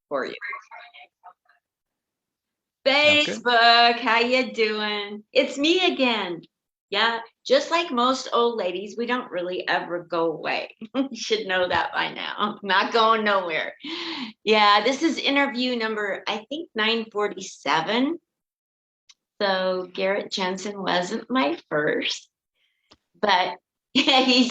for you. Sounds good. Facebook, how you doing? It's me again. Yeah, just like most old ladies, we don't really ever go away. You should know that by now. I'm not going nowhere. Yeah, this is interview number, I think, 947. So Garrett Jensen wasn't my first, but he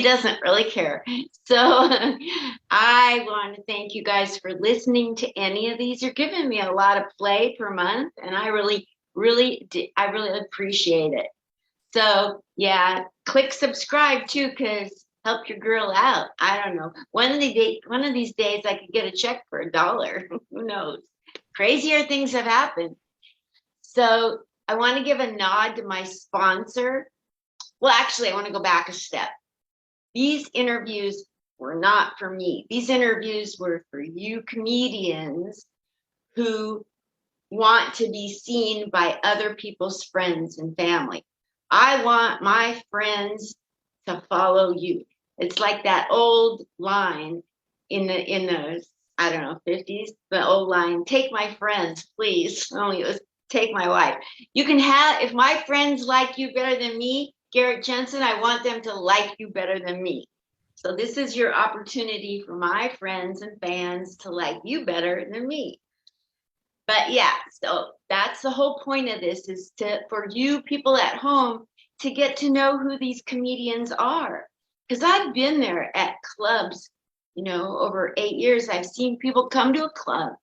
doesn't really care. So I want to thank you guys for listening to any of these. You're giving me a lot of play per month, and I really appreciate it. So yeah, click subscribe too, cause help your girl out. I don't know. One of these days I could get a check for $1. Who knows? Crazier things have happened. So I want to give a nod to my sponsor. Well, actually, I want to go back a step. These interviews were not for me. These interviews were for you comedians who want to be seen by other people's friends and family. I want my friends to follow you. It's like that old line in the I don't know 50s, the old line, take my friends, please. Only it was take my wife. You can have if my friends like you better than me, Garrett Jensen, I want them to like you better than me. So this is your opportunity for my friends and fans to like you better than me. But yeah, so that's the whole point of this is to for you people at home to get to know who these comedians are. Because I've been there at clubs, over 8 years. I've seen people come to a club.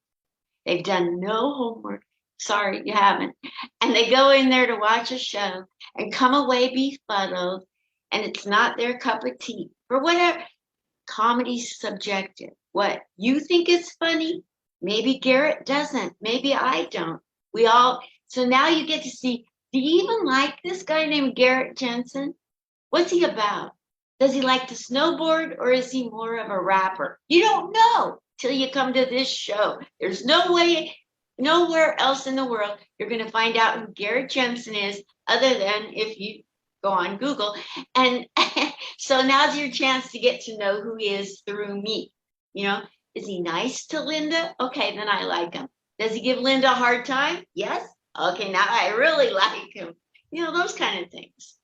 They've done no homework. Sorry, you haven't. And they go in there to watch a show and come away befuddled, and it's not their cup of tea. For whatever, comedy's subjective. What you think is funny, maybe Garrett doesn't. Maybe I don't. We all, so now you get to see, do you even like this guy named Garrett Jensen? What's he about? Does he like to snowboard or is he more of a rapper? You don't know till you come to this show. There's no way, nowhere else in the world you're going to find out who Garrett Jensen is other than if you go on Google. And so now's your chance to get to know who he is through me. You know, is he nice to Linda? Okay, then I like him. Does he give Linda a hard time? Yes. Okay, now I really like him. Those kind of things.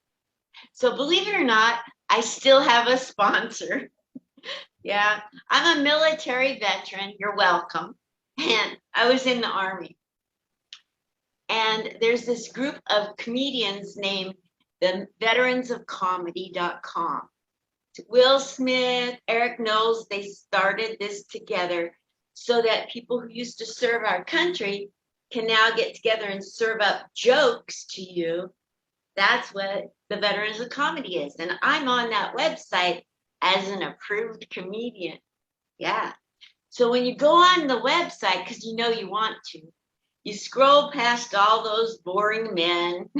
So believe it or not, I still have a sponsor. Yeah, I'm a military veteran. You're welcome. And I was in the Army. And there's this group of comedians named the veteransofcomedy.com. Will Smith, Eric Knowles, they started this together so that people who used to serve our country can now get together and serve up jokes to you. That's what the Veterans of Comedy is. And I'm on that website as an approved comedian. Yeah. So when you go on the website, because you know you want to, you scroll past all those boring men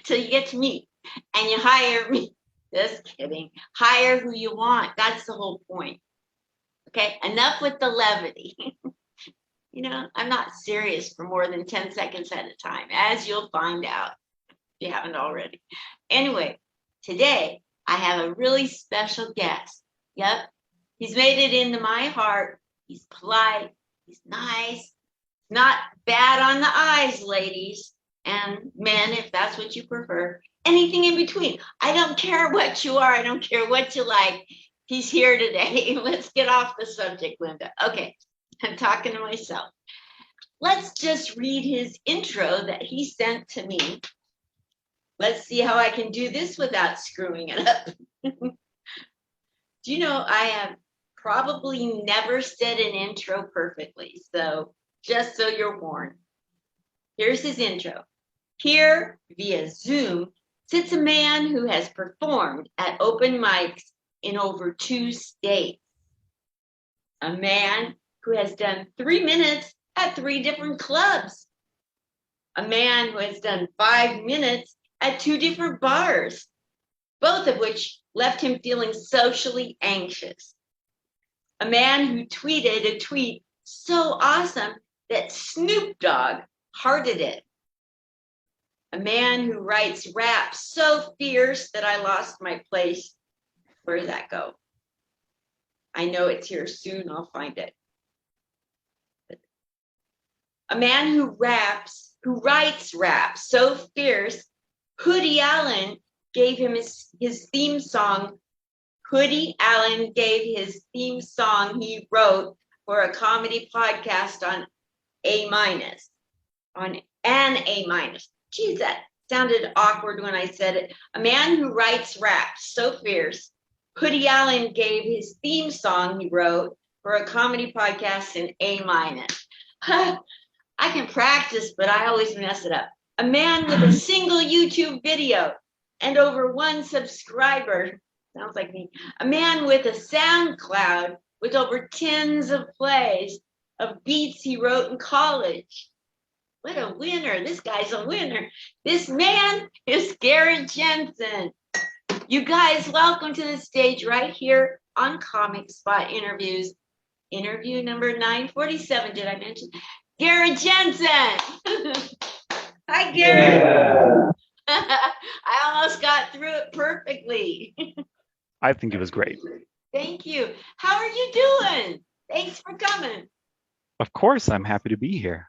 till you get to me and you hire me. Just kidding. Hire who you want. That's the whole point. Okay. Enough with the levity. I'm not serious for more than 10 seconds at a time, as you'll find out if you haven't already. Anyway, today I have a really special guest. Yep. He's made it into my heart. He's polite. He's nice. Not bad on the eyes, ladies and men, if that's what you prefer. Anything in between. I don't care what you are. I don't care what you like. He's here today. Let's get off the subject, Linda. Okay, I'm talking to myself. Let's just read his intro that he sent to me. Let's see how I can do this without screwing it up. Do you know I have probably never said an intro perfectly, so just so you're warned. Here's his intro. Here, via Zoom, sits a man who has performed at open mics in over 2 states. A man who has done 3 minutes at 3 different clubs. A man who has done 5 minutes at 2 different bars, both of which left him feeling socially anxious. A man who tweeted a tweet so awesome that Snoop Dogg hearted it. A man who writes rap so fierce that I lost my place. Where did that go? I know it's here soon. I'll find it. A man who writes rap so fierce, Hoodie Allen gave him his theme song. Hoodie Allen gave his theme song he wrote for a comedy podcast on A minus, on an A minus. Geez, that sounded awkward when I said it. A man who writes rap so fierce, Hoodie Allen gave his theme song he wrote for a comedy podcast in A minus. I can practice, but I always mess it up. A man with a single YouTube video and over 1 subscriber. Sounds like me. A man with a SoundCloud with over tens of plays of beats he wrote in college. What a winner. This guy's a winner. This man is Garrett Jensen. You guys, welcome to the stage right here on Comic Spot Interviews. Interview number 947, did I mention? Garrett Jensen. Hi, Garrett. Yeah. I almost got through it perfectly. I think it was great. Thank you. How are you doing? Thanks for coming. Of course, I'm happy to be here.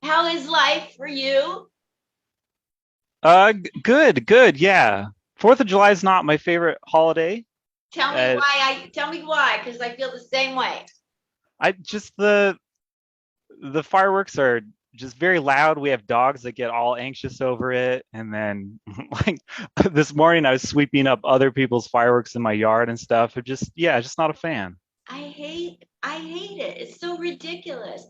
How is life for you? Good. Yeah. 4th of July is not my favorite holiday. Tell me why, because I feel the same way. I just the fireworks are just very loud. We have dogs that get all anxious over it, and then like this morning I was sweeping up other people's fireworks in my yard and stuff. Just not a fan. I hate it. It's so ridiculous.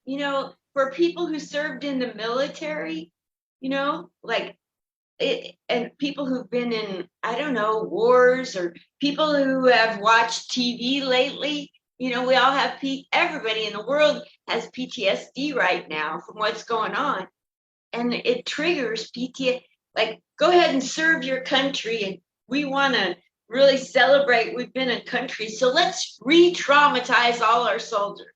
You know, for people who served in the military, you know, like it, and people who've been in, I don't know, wars, or people who have watched TV lately, you know, we all have, everybody in the world has PTSD right now from what's going on. And it triggers PTSD. Like, go ahead and serve your country. And we want to really celebrate we've been a country. So let's re-traumatize all our soldiers.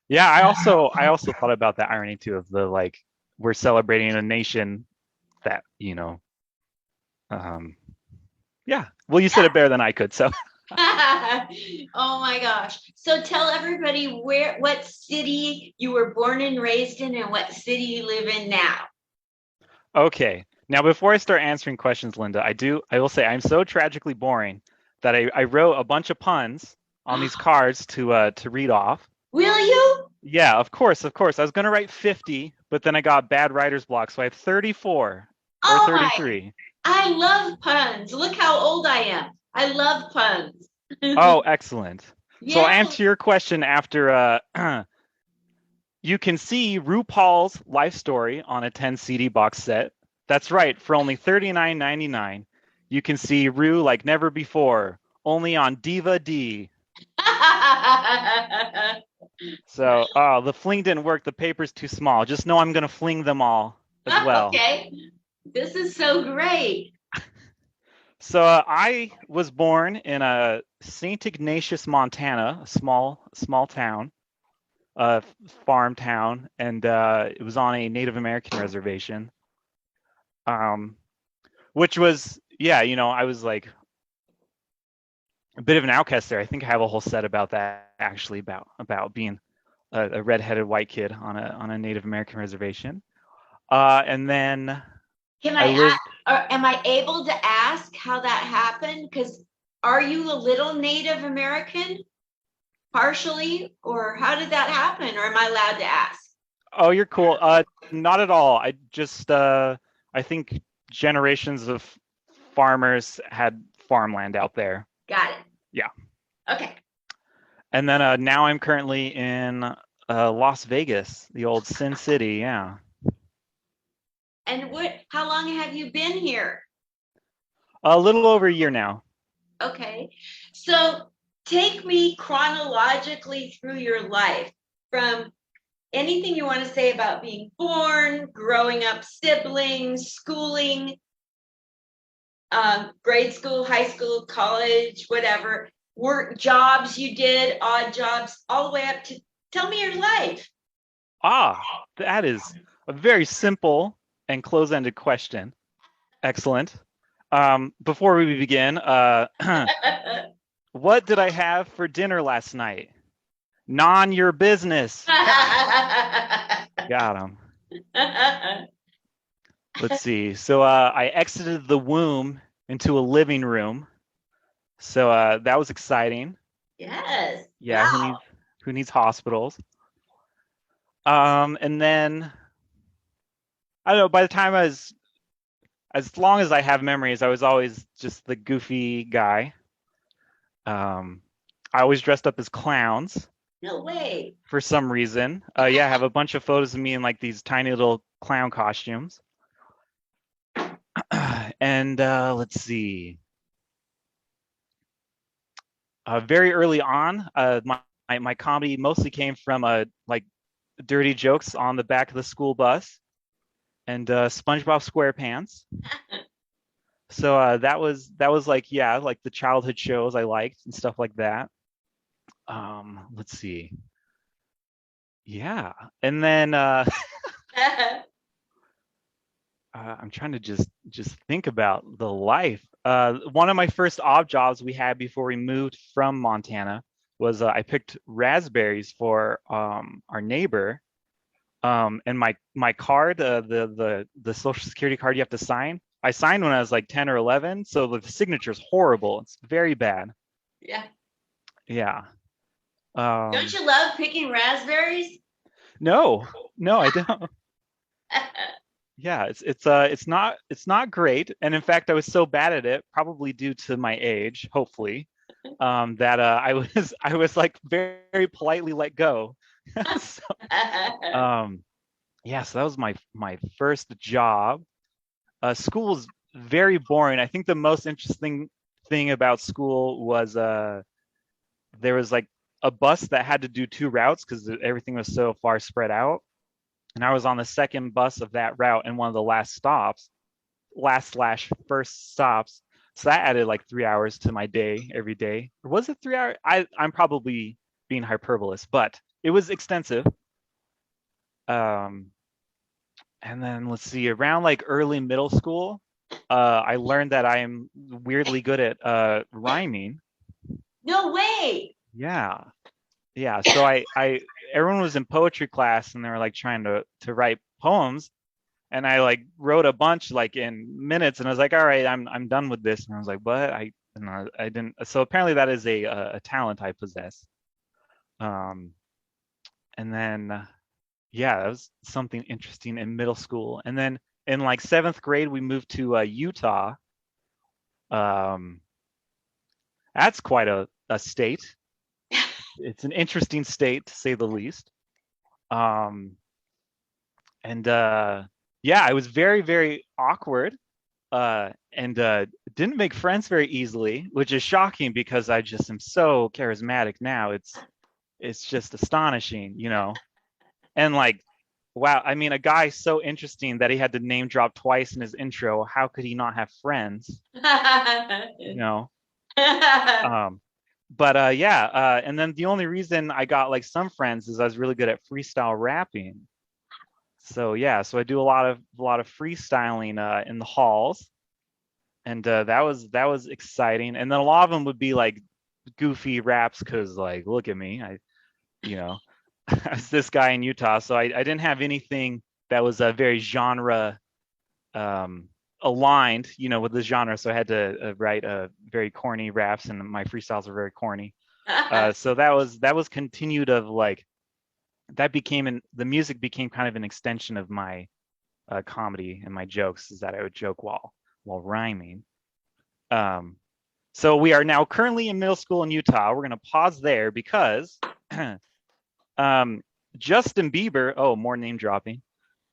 Yeah, I also thought about the irony too of the, like, we're celebrating a nation that, you know, yeah. Well, you said it better than I could, so. Oh my gosh. So tell everybody what city you were born and raised in and what city you live in now. Okay. Now, before I start answering questions, Linda, I will say I'm so tragically boring that I wrote a bunch of puns on these cards to read off. Will you? Yeah, of course. I was going to write 50, but then I got bad writer's block, so I have 34 or 33. I love puns. Look how old I am. I love puns. Oh, excellent. Yeah. So I'll answer your question after you can see RuPaul's life story on a 10 CD box set. That's right, for only $39.99. You can see Ru like never before, only on Diva D. So, the fling didn't work. The paper's too small. Just know I'm going to fling them all as well. Okay. This is so great. So I was born in St. Ignatius, Montana, a small town, farm town, and it was on a Native American reservation. Which was, yeah, you know, I was like a bit of an outcast there. I think I have a whole set about that, actually, about being a redheaded white kid on a Native American reservation. And then am I able to ask how that happened? Because are you a little Native American partially, or how did that happen? Or am I allowed to ask? Oh, you're cool. Not at all. I just I think generations of farmers had farmland out there. Got it. Yeah. Okay. And then now I'm currently in Las Vegas, the old Sin City. Yeah. And how long have you been here? A little over a year now. Okay. So take me chronologically through your life, from anything you want to say about being born, growing up, siblings, schooling, grade school, high school, college, whatever, work, jobs you did, odd jobs, all the way up to, tell me your life. That is a very simple and close-ended question. Excellent. Before we begin, what did I have for dinner last night? Non your business. Got him. Let's see. So I exited the womb into a living room. So that was exciting. Yes. Yeah, Wow. who needs hospitals? And then I don't know, by the time I was as long as I have memories, I was always just the goofy guy. Um I always dressed up as clowns No way. for some reason. Yeah, I have a bunch of photos of me in like these tiny little clown costumes. And let's see. Very early on, my comedy mostly came from like dirty jokes on the back of the school bus and SpongeBob SquarePants. So that was like yeah, like the childhood shows I liked and stuff like that. Let's see. Yeah, and then I'm trying to just think about the life. One of my first odd jobs we had before we moved from Montana was I picked raspberries for our neighbor. And my card, the social security card you have to sign, I signed when I was like 10 or 11, so the signature's horrible. It's very bad. Yeah. Yeah. Don't Um, you love picking raspberries? no, no, I don't. Yeah, it's not great. And in fact, I was so bad at it, probably due to my age, hopefully, that I was like very, very politely let go. So, um, yeah, so that was my first job. School was very boring. I think the most interesting thing about school was there was like a bus that had to do two routes because everything was so far spread out. And I was on the second bus of that route and one of the last stops, last slash first stops. So that added like 3 hours to my day every day. Or was it 3 hours? I'm probably being hyperbolous, but it was extensive. Um, and then let's see, around like early middle school, I learned that I am weirdly good at rhyming. No way. Yeah, yeah. So everyone was in poetry class and they were like trying to write poems, and I like wrote a bunch like in minutes, and I was like, all right, I'm done with this. And I was like, but I didn't. So apparently that is a talent I possess. Um, and then yeah, that was something interesting in middle school, and then in like seventh grade we moved to Utah. Um, that's quite a state. It's an interesting state to say the least. Um, and yeah, I was very, very awkward and didn't make friends very easily, which is shocking because I just am so charismatic now. It's just astonishing, you know. And like, wow, I mean, a guy so interesting that he had to name drop twice in his intro. How could he not have friends? You know. Um, but yeah, and then the only reason I got like some friends is I was really good at freestyle rapping. So yeah, so I do a lot of freestyling in the halls, and that was exciting. And then a lot of them would be like goofy raps because like look at me, you know I was this guy in Utah, so I didn't have anything that was very genre um, aligned, with the genre. So I had to write very corny raps, and my freestyles were very corny. So that was continued of like that became the music became kind of an extension of my comedy and my jokes is that I would joke while rhyming. Um, so we are now currently in middle school in Utah. We're going to pause there because um, Justin Bieber. Oh, more name dropping.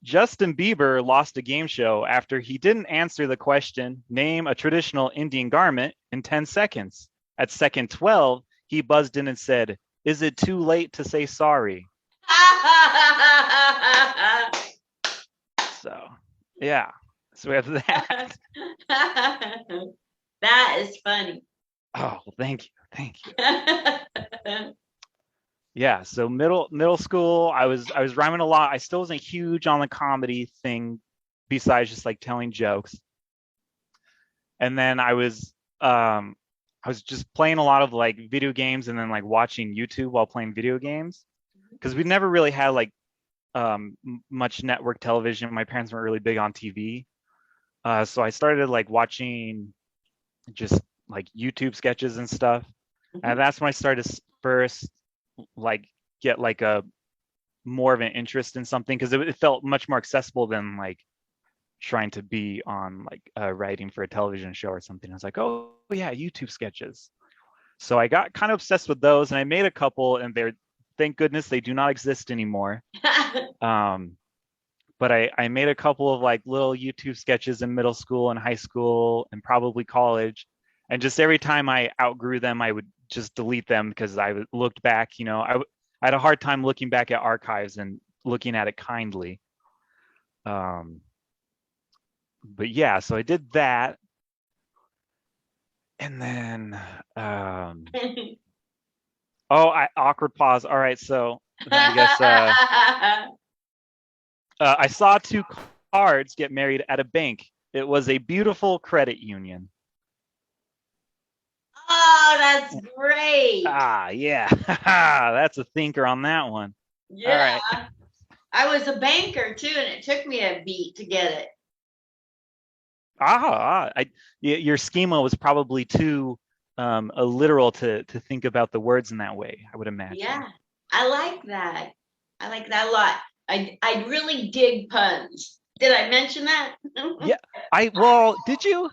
Justin Bieber lost a game show after he didn't answer the question, name a traditional Indian garment, in 10 seconds. At second 12, he buzzed in and said, is it too late to say sorry? So, yeah. So we have that. That is funny. Oh, well, thank you. Thank you. Yeah, so middle school, I was rhyming a lot. I still wasn't huge on the comedy thing besides just like telling jokes. And then I was I was just playing a lot of like video games and then like watching YouTube while playing video games because we never really had like much network television. My parents weren't really big on TV. So I started like watching just like YouTube sketches and stuff. And Mhm. that's when I started first like get like a more of an interest in something because it felt much more accessible than like trying to be on like writing for a television show or something. I was like, oh yeah, YouTube sketches. So I got kind of obsessed with those and I made a couple and they're thank goodness they do not exist anymore. Um, but I made a couple of like little YouTube sketches in middle school and high school and probably college. And just every time I outgrew them, I would just delete them because looked back, I had a hard time looking back at archives and looking at it kindly. Um, but yeah, so I did that. And then, awkward pause. All right. So then I guess I saw two cards get married at a bank. It was a beautiful credit union. Oh, that's great. Ah, yeah. That's a thinker on that one. All Yeah. right. I was a banker too, and it took me a beat to get it. Your schema was probably too literal to think about the words in that way, I would imagine. Yeah, I like that. I like that a lot. I really dig puns. Did I mention that? Yeah. Well, did you?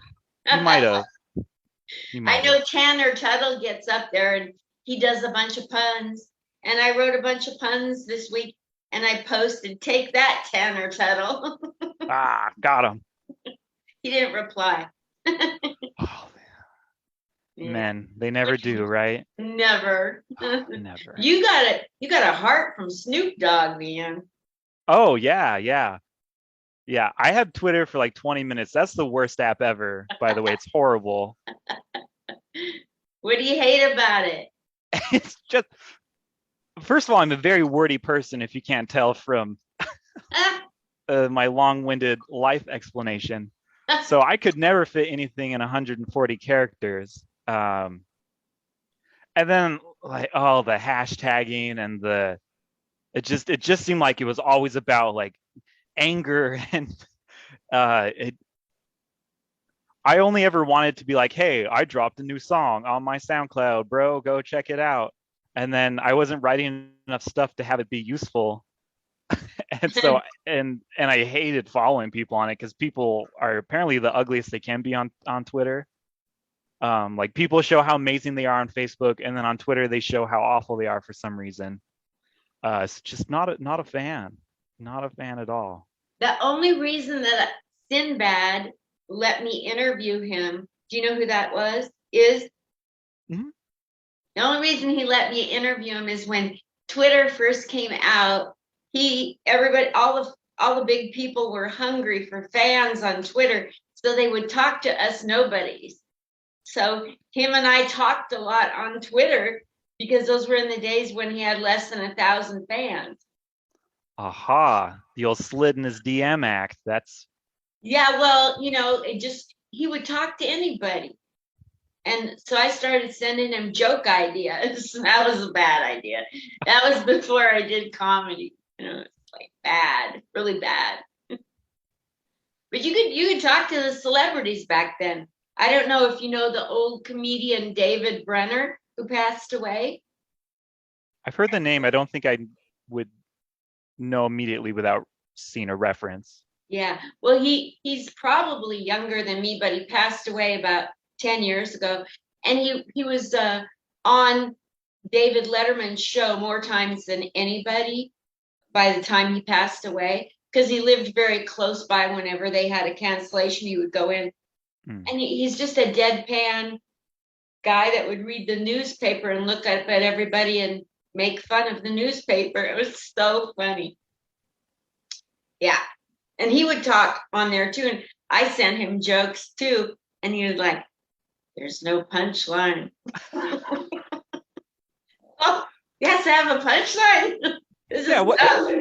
You might have. You I might have. know Tanner Tuttle gets up there and he does a bunch of puns. And I wrote a bunch of puns this week and I posted, take that, Tanner Tuttle. Ah, got him. He didn't reply. Oh, Yeah, men, they never do, right? never. Never. You got a heart from Snoop Dogg, man. Oh, yeah, yeah. Yeah, I had Twitter for like 20 minutes. That's the worst app ever, by the way. It's horrible. What do you hate about it? It's just, first of all, I'm a very wordy person, if you can't tell from my long-winded life explanation. So I could never fit anything in 140 characters. And then like, oh, the hashtagging and it just seemed like it was always about like anger and it I only ever wanted to be like, hey, I dropped a new song on my SoundCloud, bro, go check it out. And then I wasn't writing enough stuff to have it be useful. And so and I hated following people on it because people are apparently the ugliest they can be on Twitter. Like people show how amazing they are on Facebook, and then on Twitter they show how awful they are for some reason. It's just not a fan, not a fan at all. The only reason that Sinbad let me interview him, do you know who that was? Is Mhm. the only reason he let me interview him is when Twitter first came out. Everybody, all the big people were hungry for fans on Twitter, so they would talk to us nobodies. So him and I talked a lot on Twitter because those were in the days when he had less than 1,000 fans. Aha, the old slid in his DM act. That's Yeah, well, he would talk to anybody. And so I started sending him joke ideas. That was a bad idea. That was before I did comedy. It's like bad, really bad. But you could talk to the celebrities back then. I don't know if you know the old comedian David Brenner who passed away. I've heard the name. I don't think I would know immediately without seeing a reference. Yeah. Well, he's probably younger than me, but he passed away about 10 years ago. And he was on David Letterman's show more times than anybody by the time he passed away because he lived very close by. Whenever they had a cancellation, he would go in. Mm. And he's just a deadpan guy that would read the newspaper and look up at everybody and make fun of the newspaper. It was so funny. Yeah. And he would talk on there too. And I sent him jokes too. And he was like, there's no punchline. Oh, you have to have a punchline. This Yeah, is tough.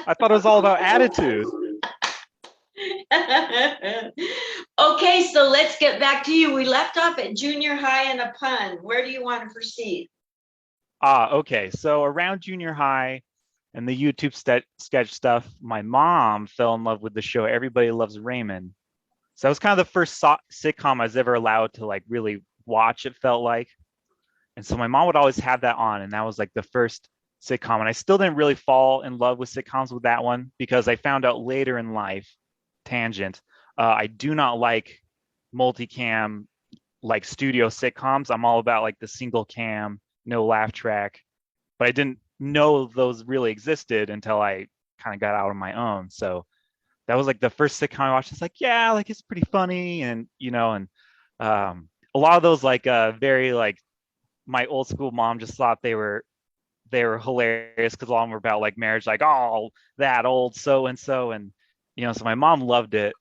I thought it was all about attitude. Okay, so let's get back to you. We left off at junior high and a pun. Where do you want to proceed? Okay. So around junior high and the YouTube sketch stuff, my mom fell in love with the show Everybody Loves Raymond. So that was kind of the first sitcom I was ever allowed to like really watch, it felt like. And so my mom would always have that on, and that was like the first sitcom. And I still didn't really fall in love with sitcoms with that one because I found out later in life, tangent, I do not like multicam like studio sitcoms. I'm all about like the single cam, no laugh track. But I didn't know those really existed until I kind of got out on my own. So that was like the first sitcom I watched. It's like, yeah, like it's pretty funny, and and a lot of those like very like my old school mom just thought they were hilarious because a lot of them were about like marriage, like oh that old so and so, and so my mom loved it.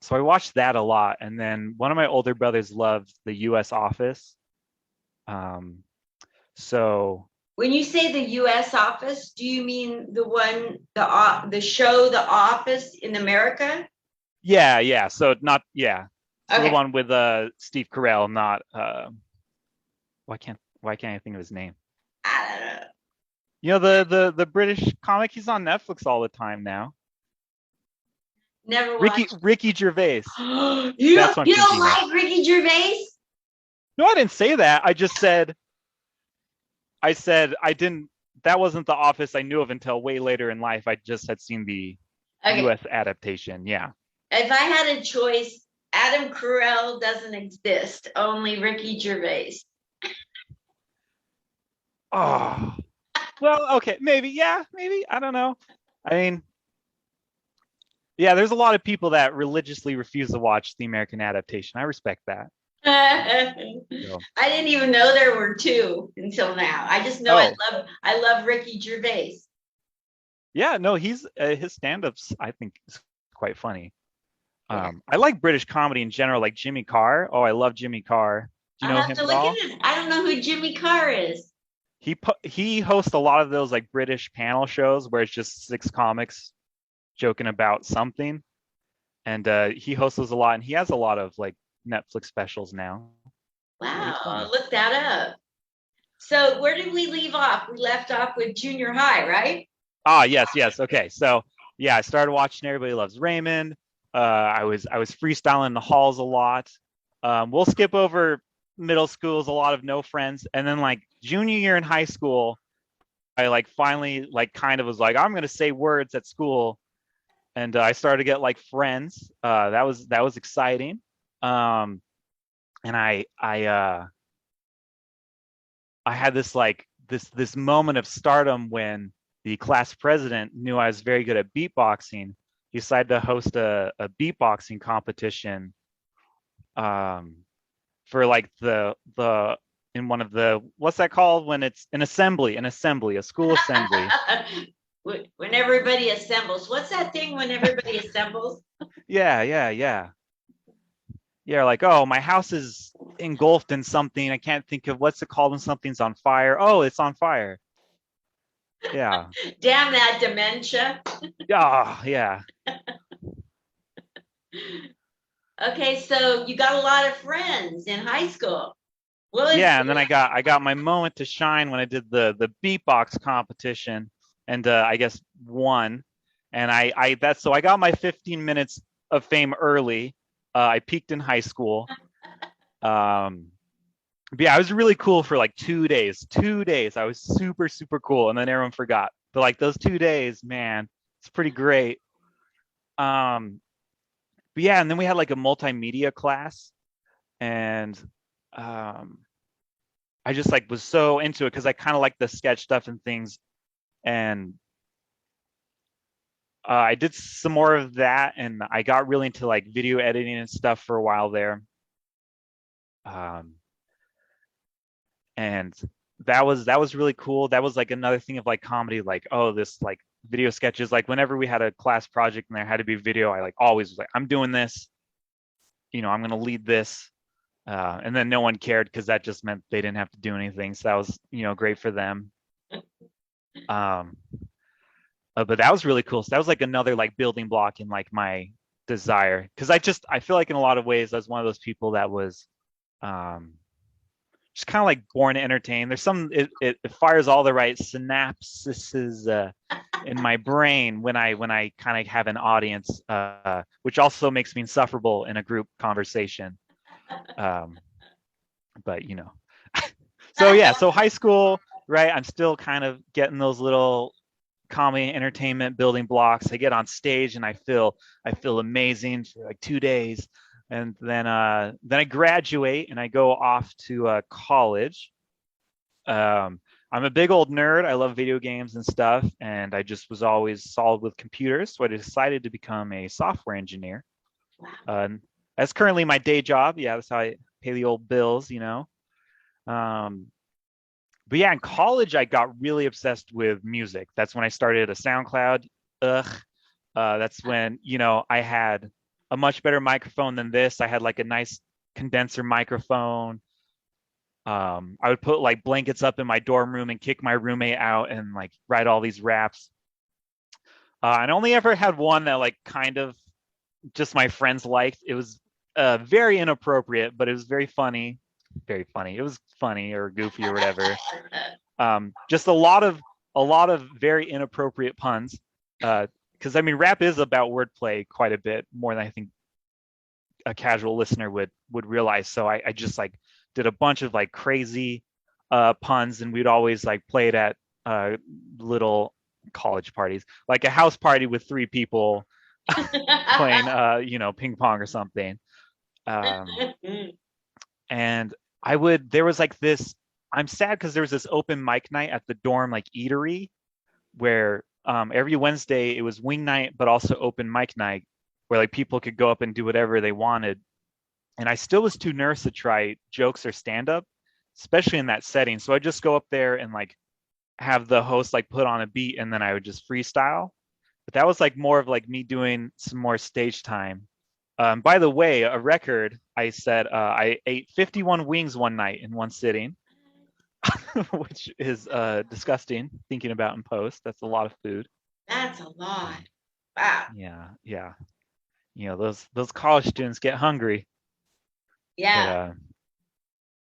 So I watched that a lot, and then one of my older brothers loved the U.S. Office. Um, so When you say the U.S. Office, do you mean the show, The Office in America? yeah, so not yeah, so the Okay, one with Steve Carell, not why can't I think of his name? I don't know. The British comic. He's on Netflix all the time now. Never Ricky watched. Ricky Gervais. You That's don't what I'm you don't thinking of. like Ricky Gervais? No, I didn't say that. I said I didn't. That wasn't the Office I knew of until way later in life. I just had seen the Okay, U.S. adaptation. Yeah. if I had a choice, Adam Carell doesn't exist. Only Ricky Gervais. Oh, well, okay, maybe. Yeah, maybe. I don't know. I mean, yeah, there's a lot of people that religiously refuse to watch the American adaptation. I respect that. I So, didn't even know there were two until now. I just know oh, I love Ricky Gervais. yeah, no, he's his stand-ups I think is quite funny. Yeah. I like British comedy in general, like Jimmy Carr. Oh, I love Jimmy Carr. Do you I'll know have him to at look all? into it. I don't know who Jimmy Carr is. He hosts a lot of those like British panel shows where it's just six comics joking about something, and he hosts those a lot, and he has a lot of like Netflix specials now. Yeah, Wow, he's I'll funny. look that up. So where did we leave off? We left off with junior high, right? Ah, yes. Okay, so yeah, I started watching Everybody Loves Raymond. I was freestyling in the halls a lot. We'll skip over middle schools, a lot of no friends, and then like junior year in high school, I like finally like kind of was like I'm gonna say words at school, and I started to get like friends. That was exciting. Um, and I had this like this moment of stardom when the class president knew I was very good at beatboxing. He decided to host a beatboxing competition um, for like the in one of the what's that called when it's an assembly, a school assembly. When everybody assembles. What's that thing when everybody assembles? Yeah. Yeah, like, oh, my house is engulfed in something. I can't think of what's it called when something's on fire. Oh, it's on fire. Yeah. Damn that dementia. Yeah. Okay, so you got a lot of friends in high school. What was Yeah, and then I got my moment to shine when I did the beatbox competition, and I guess won. And I that's so I got my 15 minutes of fame early. I peaked in high school. Um, but yeah, I was really cool for like 2 days. 2 days, I was super cool, and then everyone forgot. But like those 2 days, man, it's pretty great. Um, but yeah, and then we had like a multimedia class, and um, I just like was so into it because I kind of like the sketch stuff and things, and I did some more of that, and I got really into like video editing and stuff for a while there. Um, and that was really cool. That was like another thing of like comedy, like oh this like video sketches. Like whenever we had a class project and there had to be video, I like always was like I'm doing this. I'm gonna lead this. And then no one cared because that just meant they didn't have to do anything. So that was great for them. Um, but that was really cool. So that was like another like building block in like my desire, because I feel like in a lot of ways I was one of those people that was um, just kind of like born to entertain. There's some it fires all the right synapses in my brain when I kind of have an audience, which also makes me insufferable in a group conversation. Um, but so yeah, so high school, right? I'm still kind of getting those little comedy entertainment building blocks. I get on stage and I feel amazing for like 2 days, and then I graduate and I go off to college. I'm a big old nerd. I love video games and stuff, and I just was always solid with computers. So I decided to become a software engineer. And that's currently my day job. Yeah, that's how I pay the old bills. Um, but yeah, in college, I got really obsessed with music. That's when I started a SoundCloud. Ugh. That's when, I had a much better microphone than this. I had like a nice condenser microphone. I would put like blankets up in my dorm room and kick my roommate out and like write all these raps. And I only ever had one that like kind of just my friends liked. It was very inappropriate, but it was very funny. Very funny. It was funny or goofy or whatever. Just a lot of very inappropriate puns. Because I mean, rap is about wordplay quite a bit more than I think a casual listener would realize. So I just like did a bunch of like crazy puns, and we'd always like play it at little college parties, like a house party with 3 people playing ping pong or something. Um, and there was like this. I'm sad because there was this open mic night at the dorm like eatery where every Wednesday it was wing night, but also open mic night where like people could go up and do whatever they wanted. And I still was too nervous to try jokes or stand up, especially in that setting. So I just go up there and like have the host like put on a beat, and then I would just freestyle. But that was like more of like me doing some more stage time. By the way, a record, I said I ate 51 wings one night in one sitting, which is disgusting thinking about in post. That's a lot of food. That's a lot. Um, Wow. yeah, yeah. Those college students get hungry, but Yeah.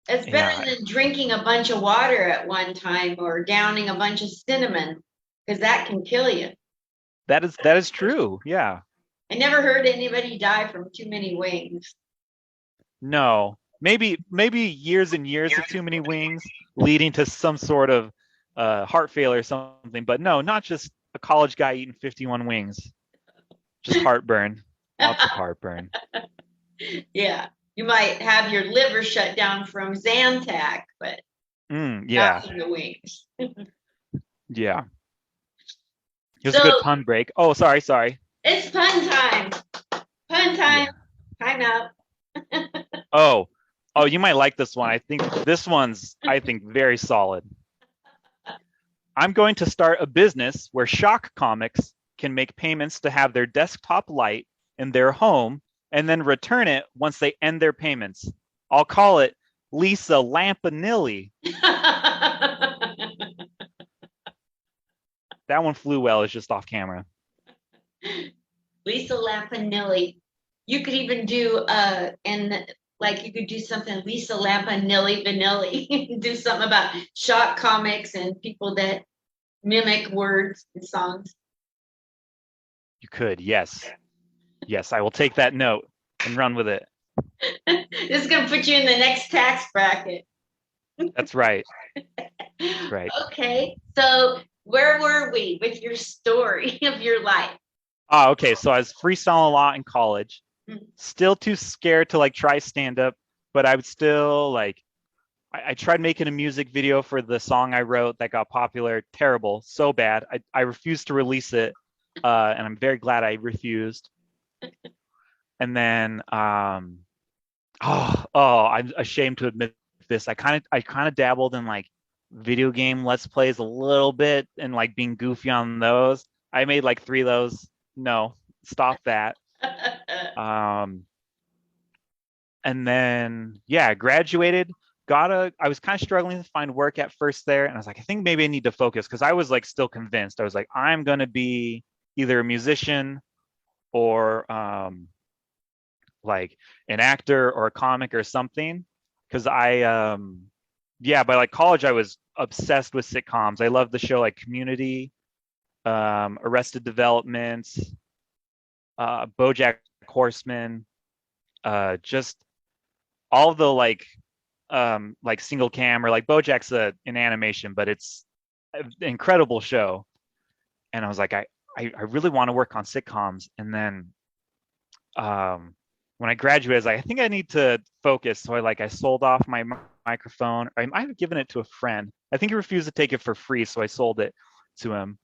It's better yeah, than drinking a bunch of water at one time or downing a bunch of cinnamon, because that can kill you. that is true. Yeah. I never heard anybody die from too many wings. No, maybe years and years of too many wings leading to some sort of heart failure or something, but no, not just a college guy eating 51 wings. Just heartburn, lots of heartburn. Yeah. You might have your liver shut down from Zantac, but not Yeah, from the wings. yeah. It was a good So pun break. Oh, sorry. it's pun time. Pun time. Yeah. Time out. Oh, you might like this one. I think this one's very solid. I'm going to start a business where shock comics can make payments to have their desktop light in their home and then return it once they end their payments. I'll call it Lisa Lampanilli. That one flew well. It's just off camera. Lisa Lampanilli. You could even do and like you could do something Lisa Lampanilli Vanilli. Do something about shock comics and people that mimic words and songs. You could, yes. Yes, I will take that note and run with it. This is gonna put you in the next tax bracket. That's right. That's right. Okay, so where were we with your story of your life? Oh, okay. So I was freestyling a lot in college. Mm. Still too scared to like try stand up, but I would still like I tried making a music video for the song I wrote that got popular. Terrible, so bad. I refused to release it, and I'm very glad I refused. And then, I'm ashamed to admit this. I kind of dabbled in like video game let's plays a little bit and like being goofy on those. I made like 3 of those. No, stop that. Um, and then yeah, graduated. I was kind of struggling to find work at first there, and I was like, I think maybe I need to focus because I was like still convinced. I was like, I'm gonna be either a musician or like an actor or a comic or something. Because yeah, by like college I was obsessed with sitcoms. I loved the show like Community, Arrested Development, BoJack Horseman, just all the like single cam, or like BoJack's an animation, but it's an incredible show. And I was like, I really want to work on sitcoms. And then when I graduated, I was like, I think I need to focus. So I sold off my microphone. I might have given it to a friend. I think he refused to take it for free, so I sold it to him.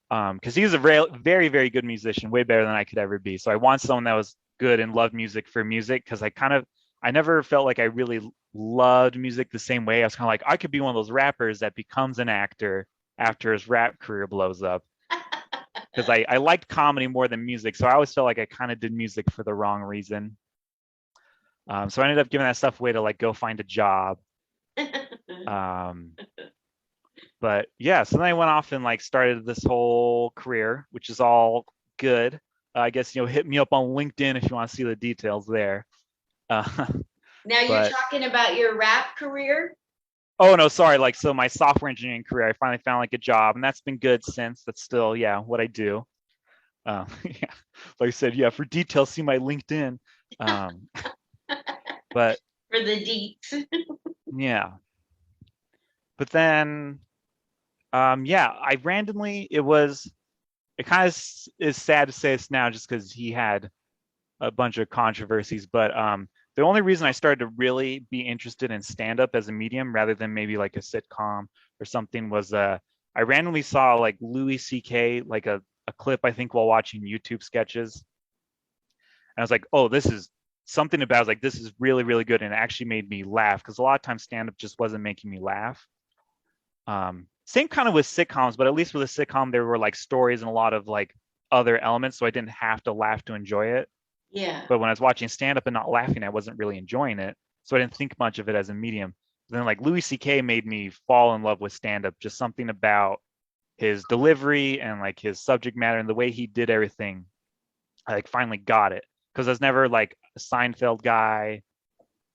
Because he was a very, very good musician, way better than I could ever be. So I want someone that was good and loved music for music, because I never felt like I really loved music the same way. I was kind of like, I could be one of those rappers that becomes an actor after his rap career blows up. Because I liked comedy more than music. So I always felt like I kind of did music for the wrong reason. So I ended up giving that stuff away to like go find a job. Um, but yeah, so then I went off and like started this whole career, which is all good. I guess, hit me up on LinkedIn if you want to see the details there. Uh, Now you're but talking about your rap career? oh no, sorry. Like, so my software engineering career, I finally found like a job, and that's been good since. That's still, yeah, what I do. Yeah, like I said, yeah, for details, see my LinkedIn. Um, but For the deets. yeah, but then, yeah, I randomly, it kind of is sad to say this now just because he had a bunch of controversies, but the only reason I started to really be interested in stand up as a medium rather than maybe like a sitcom or something was I randomly saw like Louis C.K. like a clip, I think, while watching YouTube sketches. And I was like, oh, this is something about, I was like, this is really, really good. And it actually made me laugh, because a lot of times stand up just wasn't making me laugh. Same kind of with sitcoms, but at least with a sitcom, there were like stories and a lot of like other elements. So I didn't have to laugh to enjoy it. Yeah. But when I was watching stand up and not laughing, I wasn't really enjoying it. So I didn't think much of it as a medium. Then like Louis C.K. made me fall in love with stand up, just something about his delivery and like his subject matter and the way he did everything. I like finally got it, because I was never like a Seinfeld guy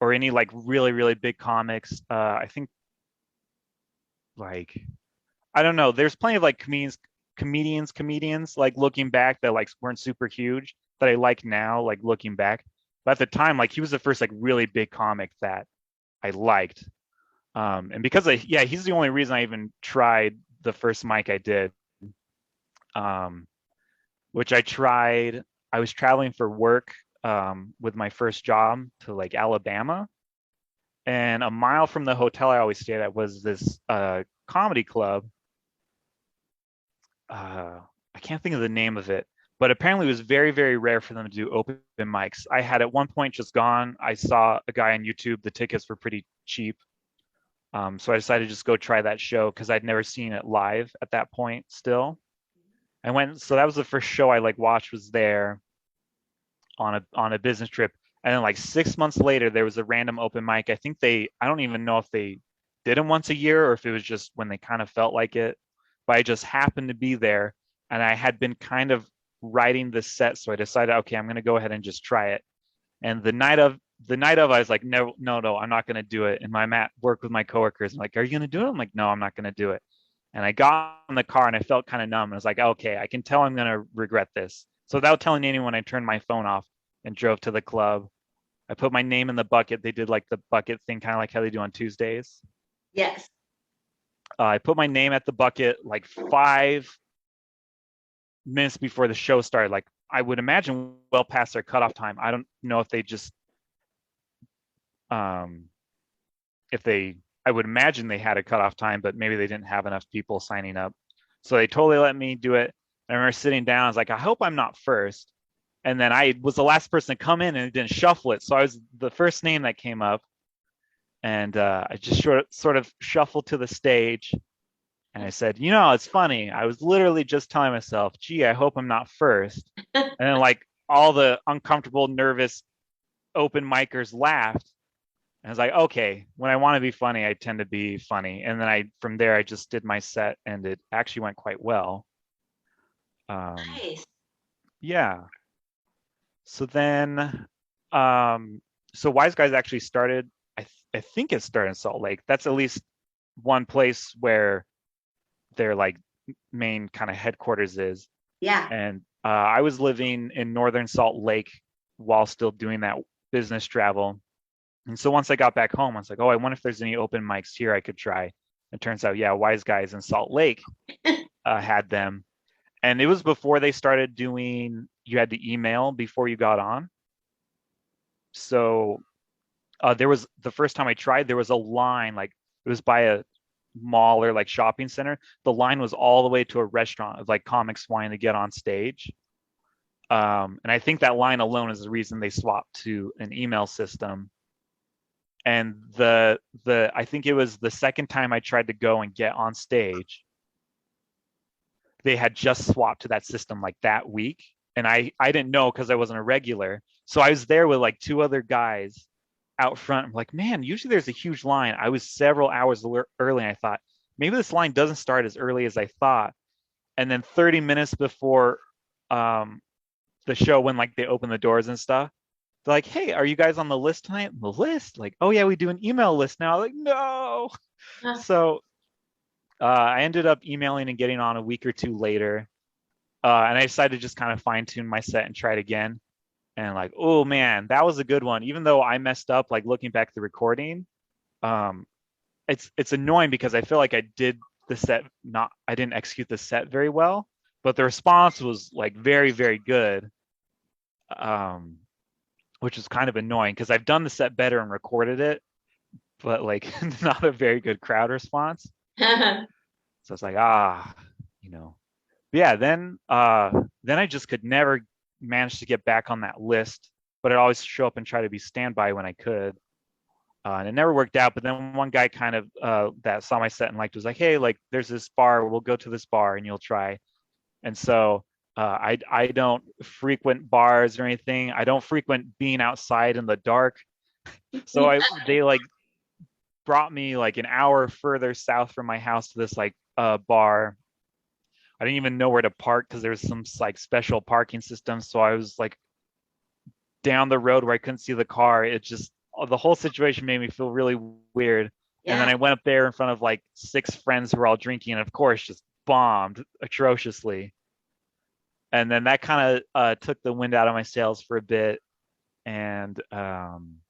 or any like really, really big comics. I think like, I don't know. There's plenty of like comedians, like looking back, that like weren't super huge that I like now, like looking back. But at the time, like he was the first like really big comic that I liked. And because yeah, he's the only reason I even tried the first mic I did. Um, which I tried. I was traveling for work with my first job to like Alabama, and a mile from the hotel I always stayed at was this comedy club. I can't think of the name of it, but apparently it was very, very rare for them to do open mics. I had at one point just gone. I saw a guy on YouTube. The tickets were pretty cheap. So I decided to just go try that show because I'd never seen it live at that point still. I went, so that was the first show I like watched, was there on a business trip. And then like 6 months later, there was a random open mic. I don't even know if they did them once a year or if it was just when they kind of felt like it. But I just happened to be there, and I had been kind of writing the set, so I decided, okay, I'm gonna go ahead and just try it. And the night of, I was like, no, no, no, I'm not gonna do it. And I'm at work with my coworkers. I'm like, are you gonna do it? I'm like, no, I'm not gonna do it. And I got in the car and I felt kind of numb. I was like, okay, I can tell I'm gonna regret this. So without telling anyone, I turned my phone off and drove to the club. I put my name in the bucket. They did like the bucket thing, kind of like how they do on Tuesdays. Yes. I put my name at the bucket like 5 minutes before the show started. Like, I would imagine well past their cutoff time. I don't know if they just, um, if they, I would imagine they had a cutoff time, but maybe they didn't have enough people signing up. So they totally let me do it. I remember sitting down. I was like, I hope I'm not first. And then I was the last person to come in, and it didn't shuffle it. So I was the first name that came up. And I just sort of shuffled to the stage. And I said, it's funny. I was literally just telling myself, gee, I hope I'm not first. And then like all the uncomfortable, nervous open micers laughed. And I was like, okay, when I want to be funny, I tend to be funny. And then from there, I just did my set, and it actually went quite well. Nice. Yeah. So then, um, so Wise Guys actually started. I think it started in Salt Lake. That's at least one place where their like main kind of headquarters is. Yeah. And I was living in northern Salt Lake while still doing that business travel. And so once I got back home, I was like, oh, I wonder if there's any open mics here I could try. It turns out, yeah, Wise Guys in Salt Lake had them. And it was before they started doing, you had to email before you got on. So there was the first time I tried, there was a line, like it was by a mall or like shopping center. The line was all the way to a restaurant of like comics wanting to get on stage. And I think that line alone is the reason they swapped to an email system. And the I think it was the second time I tried to go and get on stage, they had just swapped to that system like that week. And I didn't know because I wasn't a regular. So I was there with like two other guys out front. I'm like, man, usually there's a huge line. I was several hours early. And I thought maybe this line doesn't start as early as I thought. And then 30 minutes before um, the show, when like they open the doors and stuff, they're like, hey, are you guys on the list tonight? The list? Like, oh yeah, we do an email list now. Like, no. Huh. So I ended up emailing and getting on a week or two later. And I decided to just kind of fine tune my set and try it again. And like, oh man, that was a good one. Even though I messed up, like looking back at the recording, um, it's annoying because I feel like I did the set not I didn't execute the set very well, but the response was like very, very good. Um, which is kind of annoying because I've done the set better and recorded it, but like not a very good crowd response. So it's like, you know. But yeah, then I just could never manage to get back on that list, but I'd always show up and try to be standby when I could. And it never worked out. But then one guy kind of that saw my set and liked was like, hey, like there's this bar, we'll go to this bar and you'll try. And so I don't frequent bars or anything. I don't frequent being outside in the dark. So they like brought me like an hour further south from my house to this like bar. I didn't even know where to park because there was some like special parking system. So I was like down the road where I couldn't see the car. It just the whole situation made me feel really weird. And then Yeah. I went up there in front of like six friends who were all drinking, and of course, just bombed atrociously. And then that kind of took the wind out of my sails for a bit, and then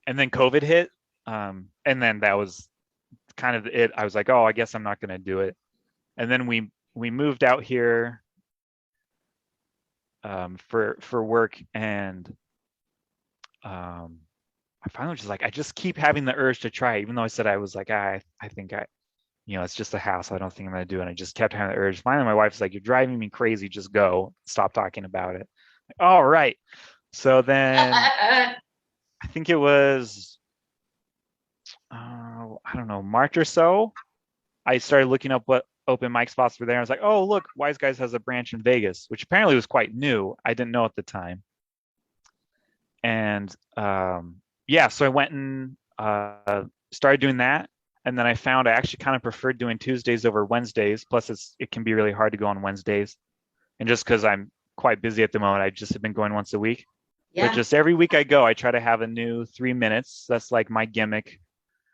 COVID hit, and then that was kind of it. I was like, oh, I guess I'm not going to do it. And then we moved out here for work, and I finally was just like, I just keep having the urge to try it, even though I said I was like, I think it's just a house. I don't think I'm gonna do it. And I just kept having the urge. Finally, my wife's like, you're driving me crazy. Just go. Stop talking about it. Like, all right. So then I think it was I don't know, March or so. I started looking up what open mic spots were there. I was like, oh look, Wise Guys has a branch in Vegas, which apparently was quite new. I didn't know at the time. And yeah, so I went and started doing that. And then I found I actually kind of preferred doing Tuesdays over Wednesdays. Plus, it can be really hard to go on Wednesdays. And just because I'm quite busy at the moment, I just have been going once a week. But Yeah. just every week I go, I try to have a new 3 minutes. That's like my gimmick.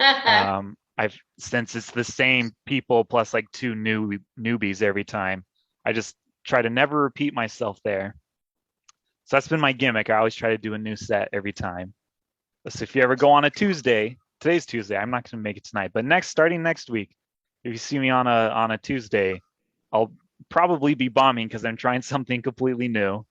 I've since it's the same people plus like two newbies every time. I just try to never repeat myself there. So that's been my gimmick. I always try to do a new set every time. So if you ever go on a Tuesday, today's Tuesday. I'm not going to make it tonight, but starting next week, if you see me on a Tuesday, I'll probably be bombing because I'm trying something completely new.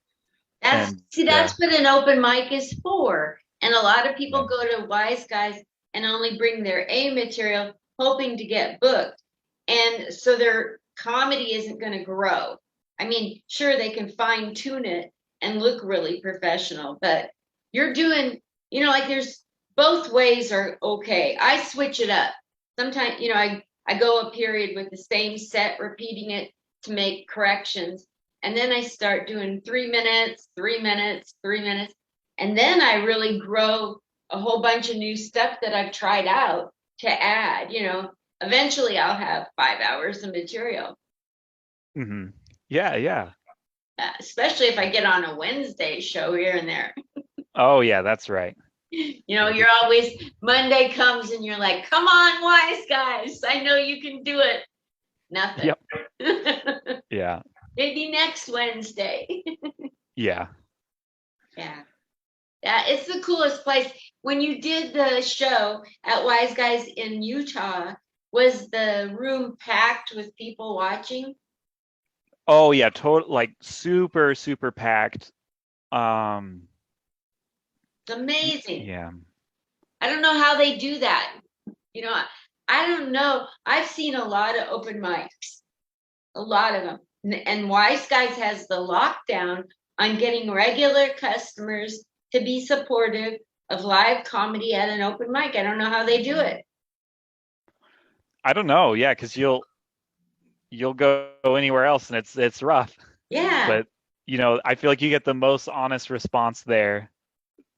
And That's what an open mic is for. And a lot of yeah, people go to Wise Guys and only bring their A material, hoping to get booked. And so their comedy isn't going to grow. I mean, sure, they can fine tune it and look really professional, but you're doing, like there's both ways are okay. I switch it up. Sometimes, I go a period with the same set, repeating it to make corrections. And then I start doing 3 minutes, 3 minutes, 3 minutes. And then I really grow a whole bunch of new stuff that I've tried out to add. Eventually I'll have 5 hours of material. hmm yeah, yeah. especially if I get on a Wednesday show here and there. Oh yeah, that's right. You're always, Monday comes and you're like, come on, wise guys. I know you can do it. Nothing. Yep. Yeah. Maybe next Wednesday. Yeah. Yeah. Yeah, it's the coolest place. When you did the show at Wise Guys in Utah, was the room packed with people watching? Oh yeah, total like super super packed. Um It's amazing. yeah. I don't know how they do that. You know, I don't know. I've seen a lot of open mics, a lot of them. And Wise Guys has the lockdown on getting regular customers to be supportive of live comedy at an open mic. I don't know how they do it. I don't know. Yeah, because you'll go anywhere else and it's rough. Yeah. But I feel like you get the most honest response there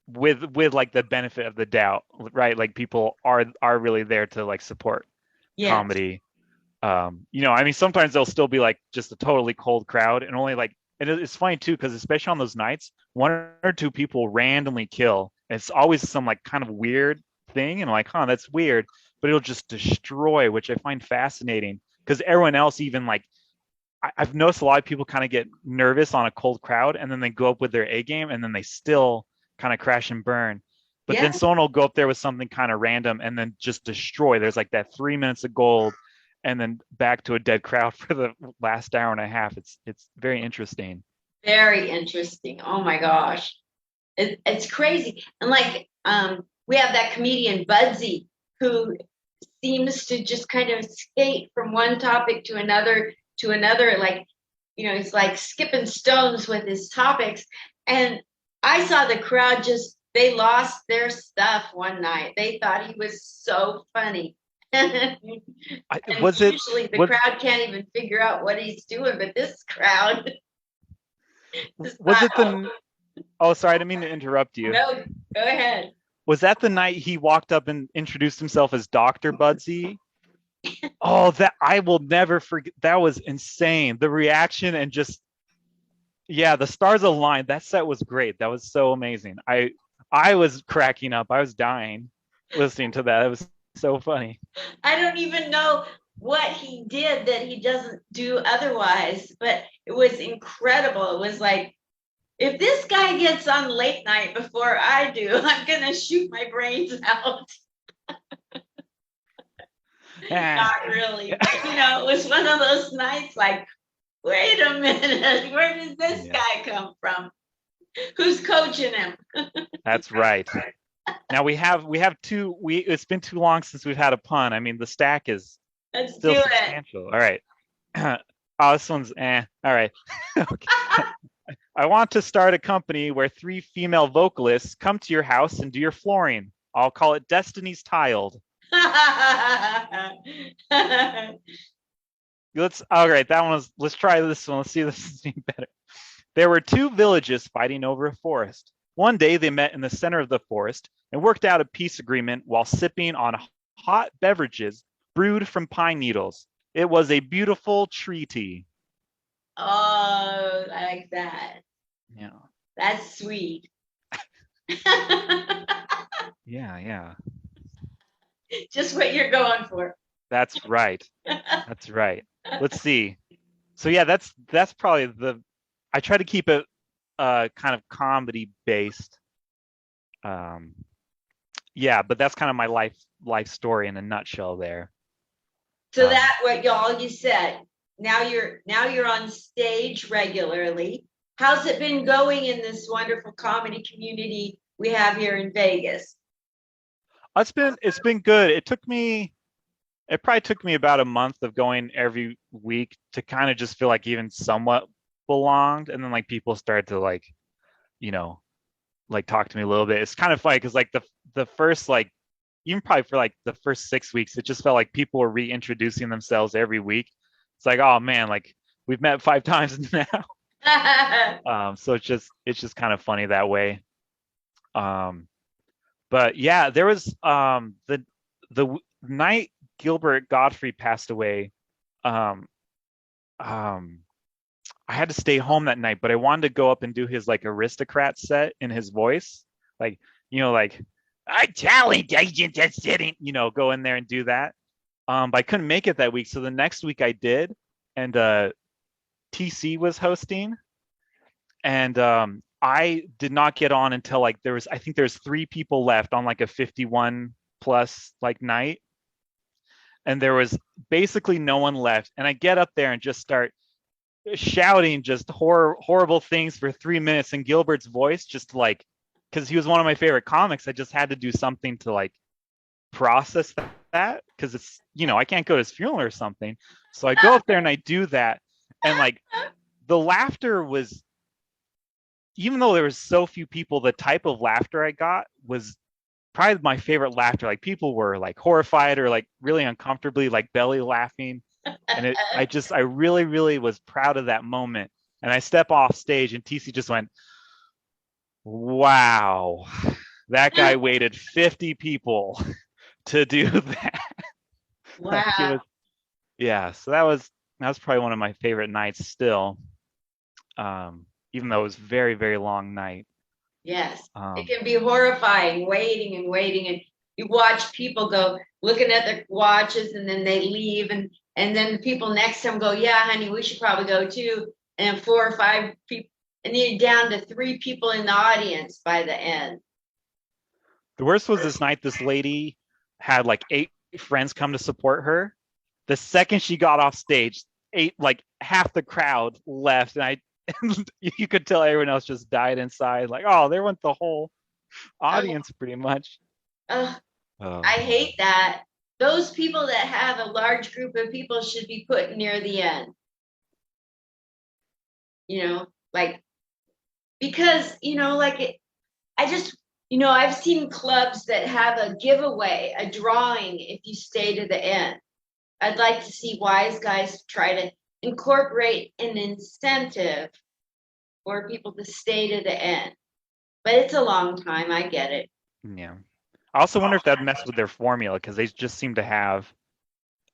with like the benefit of the doubt, right? Like people are really there to like support Yes. comedy. I mean sometimes they'll still be like just a totally cold crowd and only like and it's funny too because especially on those nights, one or two people randomly kill. It's always some like kind of weird thing and like, huh, that's weird, but it'll just destroy, which I find fascinating because everyone else even like I've noticed a lot of people kind of get nervous on a cold crowd and then they go up with their A game and then they still kind of crash and burn. But Yeah. then someone will go up there with something kind of random and then just destroy. There's like that 3 minutes of gold and then back to a dead crowd for the last hour and a half. It's very interesting. Very interesting. Oh my gosh. It's crazy. And like we have that comedian Budsy who seems to just kind of skate from one topic to another. Like, he's like skipping stones with his topics. And I saw the crowd just they lost their stuff one night. They thought he was so funny. And Was it usually the was crowd can't even figure out what he's doing, but this crowd just was thought, it oh, the oh sorry, I didn't mean to interrupt you. no, go ahead. Was that the night he walked up and introduced himself as Dr. Budsy? Oh, that I will never forget. That was insane. The reaction and just yeah, the stars aligned. That set was great. That was so amazing. I was cracking up. I was dying listening to that. It was so funny. I don't even know what he did that he doesn't do otherwise, but it was incredible. It was like, if this guy gets on late night before I do, I'm going to shoot my brains out. Ah, Not really. But, it was one of those nights like, wait a minute, where did this yeah, guy come from? Who's coaching him? that's right. Now we have two. It's been too long since we've had a pun. I mean, the stack is Let's still do it. substantial. All right. Oh, this one's eh. All right. Okay. I want to start a company where 3 female vocalists come to your house and do your flooring. I'll call it Destiny's Tiled. All right, that one was, let's try this one. Let's see if this is any better. There were 2 villages fighting over a forest. One day they met in the center of the forest and worked out a peace agreement while sipping on hot beverages brewed from pine needles. It was a beautiful treaty. Oh, I like that. Yeah. That's sweet. Yeah. Just what you're going for. That's right. That's right. Let's see. So yeah, that's probably I try to keep it kind of comedy based. Um yeah, but that's kind of my life story in a nutshell there. So that what y'all you said. Now you're on stage regularly. How's it been going in this wonderful comedy community we have here in Vegas? It's been good. It probably took me about a month of going every week to kind of just feel like even somewhat belonged, and then like people started to like, you know, like talk to me a little bit. It's kind of funny because like the first like even probably for like the first 6 weeks, it just felt like people were reintroducing themselves every week. It's like, oh man, like we've met 5 times now. So it's just kind of funny that way. Um, but yeah, there was the night Gilbert Godfrey passed away. Um, um, I had to stay home that night, but I wanted to go up and do his like aristocrat set in his voice, like like I challenge Agent that's sitting, go in there and do that. But I couldn't make it that week, so the next week I did, and TC was hosting, and I did not get on until like I think there's 3 people left on like a 51 plus like night, and there was basically no one left, and I get up there and just start shouting just horrible things for 3 minutes in Gilbert's voice, just like because he was one of my favorite comics. I just had to do something to like process that because it's I can't go to his funeral or something. So I go up there and I do that, and like the laughter was, even though there was so few people, the type of laughter I got was probably my favorite laughter. Like people were like horrified or like really uncomfortably like belly laughing. And I really, really was proud of that moment. And I step off stage and TC just went, wow, that guy waited 50 people to do that. Like it Wow. was, yeah. So that was probably one of my favorite nights still. Even though it was very, very long night. Yes. It Um, can be horrifying, waiting and waiting, and you watch people go looking at their watches and then they leave, and then the people next to them go, yeah, honey, we should probably go too. And 4 or 5 people, and then you're down to 3 people in the audience by the end. the worst was this night. This lady had like 8 friends come to support her. The second she got off stage, like half the crowd left, and you could tell everyone else just died inside. Like, oh, there went the whole Oh, audience pretty much. oh, I Oh, hate that. Those people that have a large group of people should be put near the end, like because like I just, I've seen clubs that have a giveaway, a drawing if you stay to the end. I'd like to see wise guys try to incorporate an incentive for people to stay to the end. But it's a long time, I get it. yeah. I also wonder if that messed with their formula because they just seem to have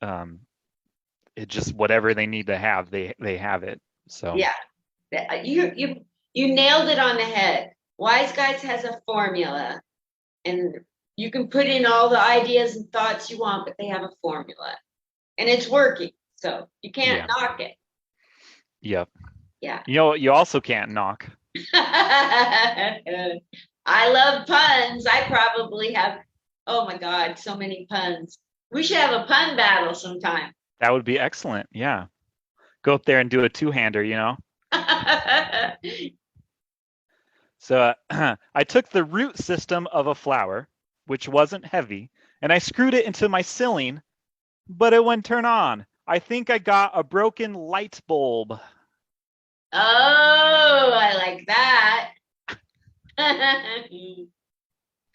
um, it just whatever they need to have, they have it. So Yeah. You nailed it on the head. Wise Guys has a formula, and you can put in all the ideas and thoughts you want, but they have a formula. And it's working. So you can't yeah, knock it. yep. Yeah. You also can't knock. I love puns. I probably have, oh my God, so many puns. We should have a pun battle sometime. That would be excellent. Yeah, go up there and do a two-hander. So I took the root system of a flower, which wasn't heavy, and I screwed it into my ceiling, but it wouldn't turn on. I think I got a broken light bulb. Oh, I like that.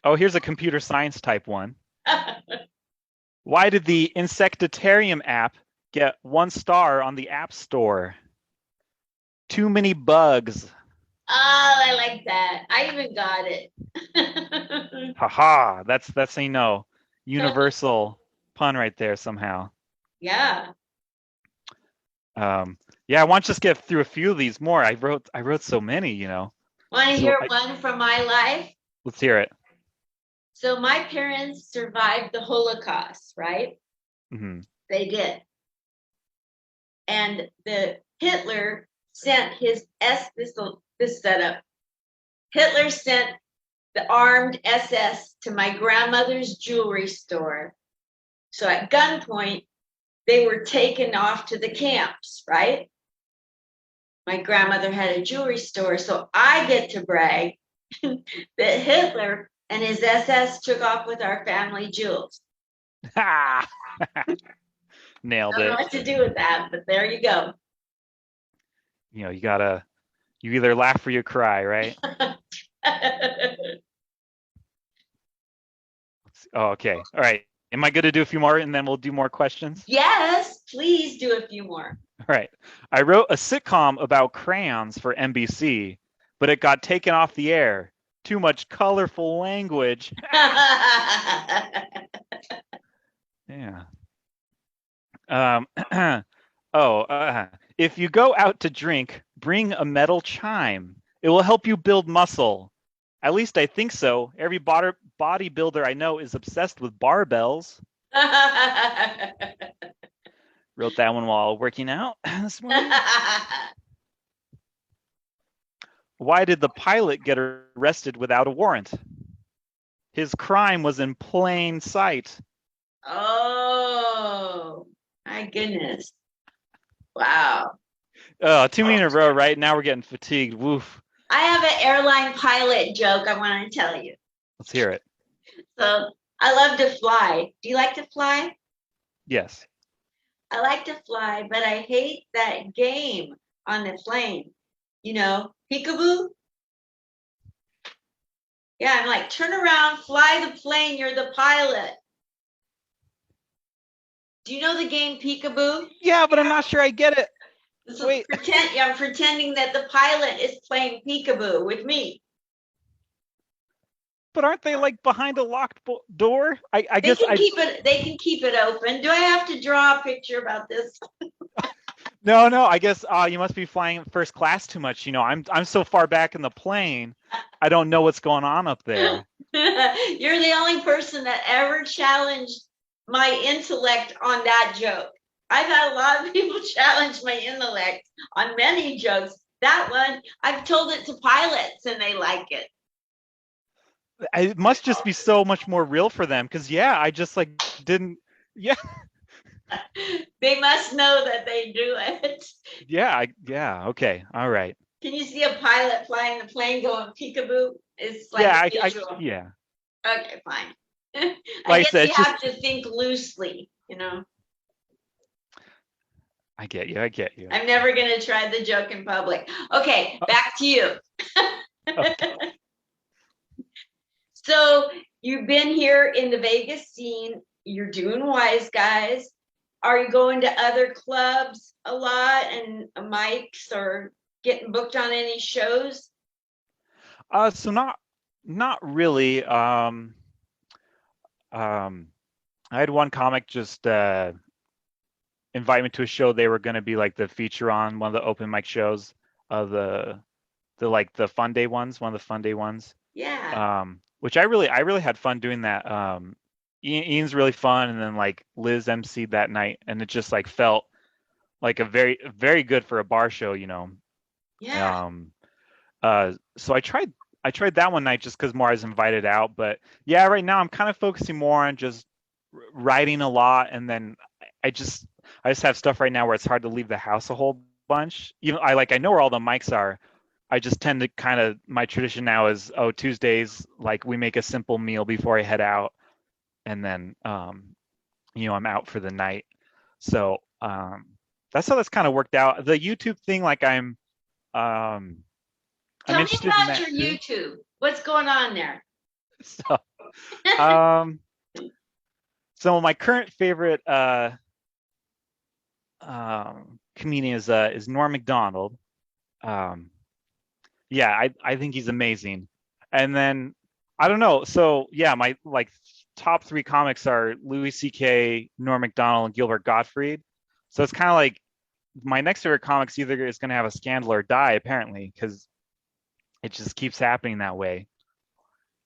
Oh, here's a computer science type one. Why did the Insectarium app get 1 star on the App Store? Too many bugs. Oh, I like that. I even got it. Haha, that's universal pun right there somehow. Yeah. Yeah, I want to just get through a few of these more. I wrote so many. Want to So hear one from my life? let's hear it. So my parents survived the Holocaust, right? Hmm. They did. And the Hitler sent his this setup. Hitler sent the armed SS to my grandmother's jewelry store. So at gunpoint, they were taken off to the camps, right? My grandmother had a jewelry store, so I get to brag that Hitler and his SS took off with our family jewels. Nailed I don't know it. what to do with that, but there you go. You either laugh or you cry, right? Oh, okay. All right. Am I good to do a few more and then we'll do more questions? Yes, please do a few more. All right. I wrote a sitcom about crayons for NBC, but it got taken off the air. Too much colorful language. Yeah. Um, oh, if you go out to drink, Bring a metal chime. It will help you build muscle. At least I think so. Every bodybuilder I know is obsessed with barbells. Wrote that one while working out this morning. Why did the pilot get arrested without a warrant? His crime was in plain sight. Oh, my goodness. Wow. Oh, too many in a row, right? Now we're getting fatigued. Woof. I have an airline pilot joke I want to tell you. Let's hear it. So I love to fly. Do you like to fly? Yes. I like to fly, but I hate that game on the plane. You know, peekaboo? Yeah, I'm like, turn around, fly the plane, you're the pilot. Do you know the game peekaboo? Yeah, but I'm not sure I get it. So Wait. I'm pretending that the pilot is playing peekaboo with me. But aren't they like behind a locked door? I guess They can keep it open. Do I have to draw a picture about this? No. I guess you must be flying first class too much. You know, I'm so far back in the plane, I don't know what's going on up there. You're the only person that ever challenged my intellect on that joke. I've had a lot of people challenge my intellect on many jokes. That one, I've told it to pilots and they like it. It must just be so much more real for them because I just like didn't. Yeah. They must know that they do it. Yeah. Okay. All right. Can you see a pilot flying the plane going peekaboo? It's like Yeah. visual. Yeah. Okay, fine. I Like I guess said, you have to think loosely, you know. I get you. I get you. I'm never going to try the joke in public. Okay, back to you. Okay. So you've been here in the Vegas scene. You're doing Wise Guys. Are you going to other clubs a lot and mics or getting booked on any shows? So not really. I had one comic just invite me to a show they were going to be like the feature on one of the open mic shows of the like the fun day ones, one of the fun day ones. Yeah. Which I really had fun doing that. Ian's really fun, and then like Liz emceed that night, and it just like felt like a very good for a bar show, you know. Yeah. Um, so I tried that one night just because more I was invited out, but yeah, right now I'm kind of focusing more on just writing a lot, and then I just have stuff right now where it's hard to leave the house a whole bunch. Even I know where all the mics are. I just tend to kind of my tradition now is Tuesdays like we make a simple meal before I head out, and then I'm out for the night. So that's how that's kind of worked out. The YouTube thing, like um I'm Tell me interested in about that your too. YouTube. What's going on there? So um so my current favorite comedian is Norm Macdonald. Um yeah, I think he's amazing. And then I don't know. So yeah, my like top three comics are Louis C.K., Norm Macdonald, and Gilbert Gottfried. So it's kind of like my next favorite comics either is going to have a scandal or die, apparently, because it just keeps happening that way.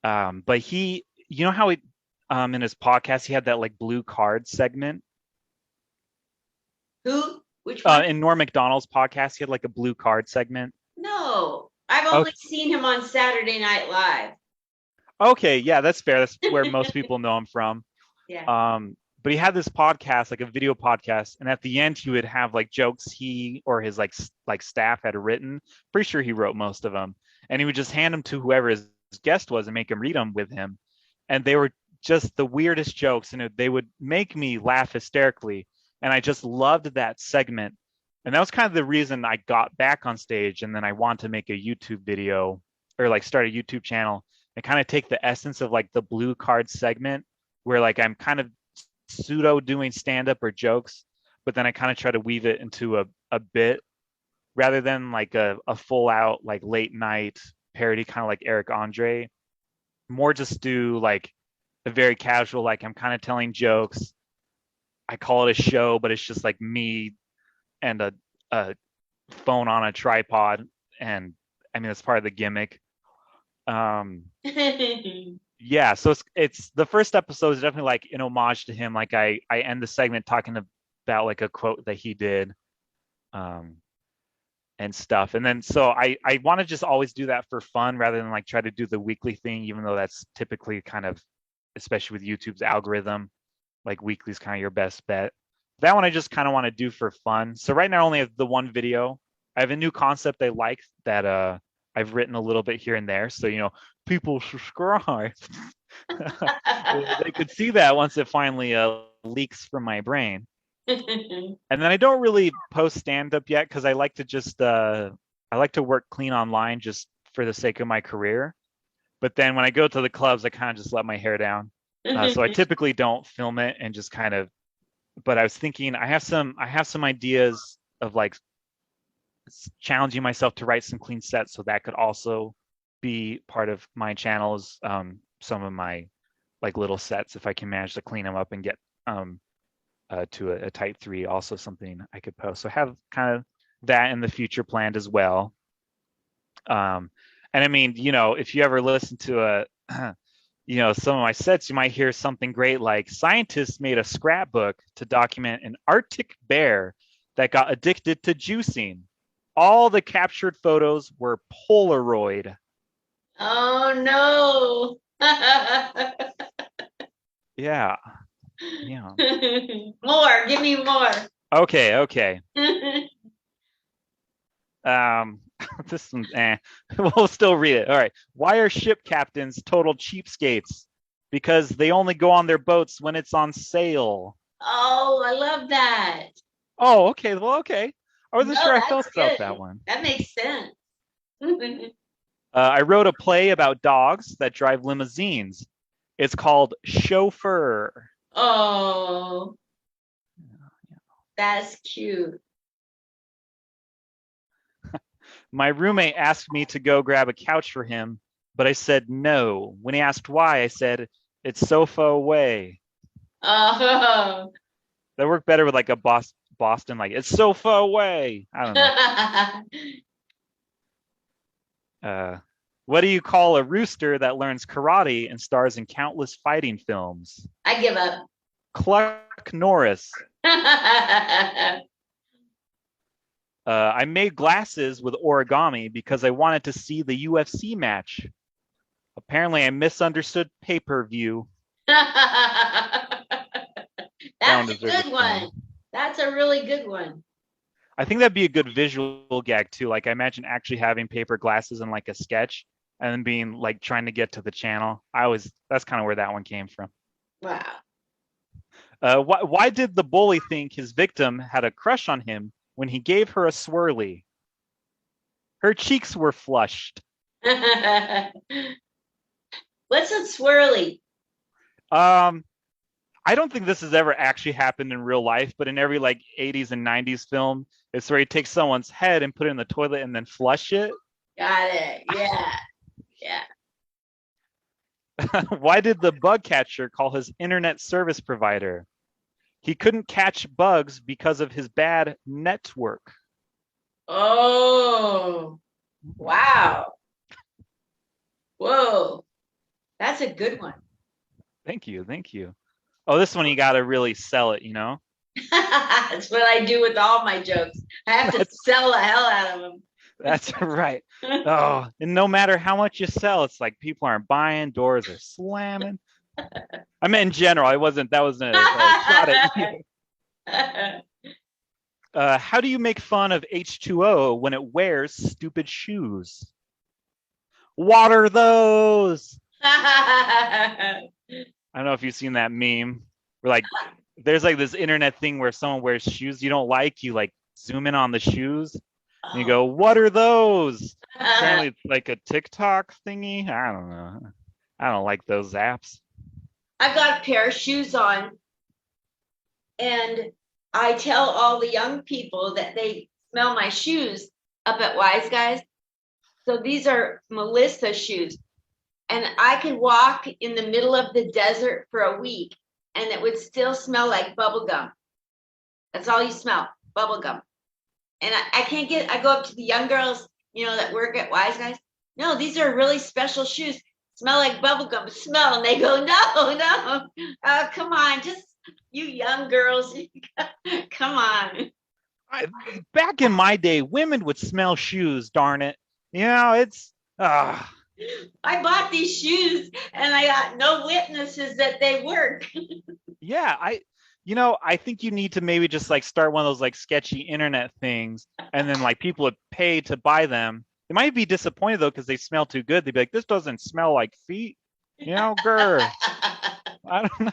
But you know how in his podcast he had that like blue card segment. Who? Which one? In Norm Macdonald's podcast, he had like a blue card segment. No. I've only Okay, seen him on Saturday Night Live. okay, yeah, that's fair. That's where most people know him from. Yeah. But he had this podcast, like a video podcast, and at the end he would have like jokes he or his like staff had written. Pretty sure he wrote most of them, and he would just hand them to whoever his guest was and make him read them with him. And they were just the weirdest jokes, and they would make me laugh hysterically. And I just loved that segment. And that was kind of the reason I got back on stage, and then I want to make a YouTube video or like start a YouTube channel and kind of take the essence of like the blue card segment where like I'm kind of pseudo doing stand up or jokes, but then I kind of try to weave it into a bit rather than like a full out like late night parody, kind of like Eric Andre. More just do like a very casual, like I'm kind of telling jokes. I call it a show, but it's just like me and a phone on a tripod, and I mean that's part of the gimmick. Um, yeah, so it's the first episode is definitely like an homage to him. Like I end the segment talking about like a quote that he did, um, and stuff. And then so I want to just always do that for fun rather than like try to do the weekly thing, even though that's typically kind of, especially with YouTube's algorithm, like weekly is kind of your best bet. That one I just kind of want to do for fun. So right now I only have the one video. I have a new concept I like that I've written a little bit here and there. So people subscribe. They could see that once it finally leaks from my brain. And then I don't really post stand up yet because I like to just I like to work clean online just for the sake of my career. But then when I go to the clubs, I kind of just let my hair down. So I typically don't film it and just kind of. But I was thinking I have some ideas of like challenging myself to write some clean sets, so that could also be part of my channels. Some of my like little sets, if I can manage to clean them up and get to a type 3, also something I could post. So have kind of that in the future planned as well. And I mean, if you ever listen to some of my sets, you might hear something great like scientists made a scrapbook to document an Arctic bear that got addicted to juicing. All the captured photos were Polaroid. Oh no. Yeah. Yeah. More, give me more. Okay. This one, we'll still read it. All right. Why are ship captains total cheapskates? Because they only go on their boats when it's on sale. Oh, I love that. Oh, okay. Well, okay. I wasn't No, sure I that's felt about good. that one. That makes sense. I wrote a play about dogs that drive limousines. It's called Chauffeur. Oh, that's cute. My roommate asked me to go grab a couch for him, but I said no. When he asked why, I said, it's sofa away. Oh. That worked better with like a Boston, like, it's sofa away. I don't know. What do you call a rooster that learns karate and stars in countless fighting films? I give up. Cluck Norris. I made glasses with origami because I wanted to see the UFC match. Apparently, I misunderstood pay-per-view. That's a good one. Point. That's a really good one. I think that'd be a good visual gag too. Like I imagine actually having paper glasses in like a sketch and then being like trying to get to the channel. That's kind of where that one came from. Wow. Why did the bully think his victim had a crush on him when he gave her a swirly? Her cheeks were flushed. What's a swirly? I don't think this has ever actually happened in real life, but in every like 80s and 90s film, it's where he takes someone's head and put it in the toilet and then flush it. Got it. Yeah. Why did the bug catcher call his internet service provider? He couldn't catch bugs because of his bad network. Oh, wow. Whoa. That's a good one. Thank you. Oh, this one you got to really sell it, That's what I do with all my jokes. I have to sell the hell out of them. That's right. Oh, and no matter how much you sell, it's like people aren't buying, doors are slamming. I meant in general. That wasn't a shot at you. How do you make fun of H2O when it wears stupid shoes? Water those. I don't know if you've seen that meme where like there's like this internet thing where someone wears shoes you don't like, you like zoom in on the shoes and you go, what are those? Apparently it's like a TikTok thingy. I don't know. I don't like those apps. I've got a pair of shoes on and I tell all the young people that they smell my shoes up at Wise Guys. So these are Melissa shoes. And I could walk in the middle of the desert for a week and it would still smell like bubble gum. That's all you smell, bubble gum. and I can't get, I go up to the young girls, that work at Wise Guys. No, these are really special shoes. Smell like bubblegum, smell. And they go, no, no. Come on, just you young girls. Come on. Back in my day, women would smell shoes, darn it. It's I bought these shoes and I got no witnesses that they work. yeah, I think you need to maybe just like start one of those like sketchy internet things, and then like people would pay to buy them. They might be disappointed though because they smell too good. They'd be like, "This doesn't smell like feet," grr. I don't know.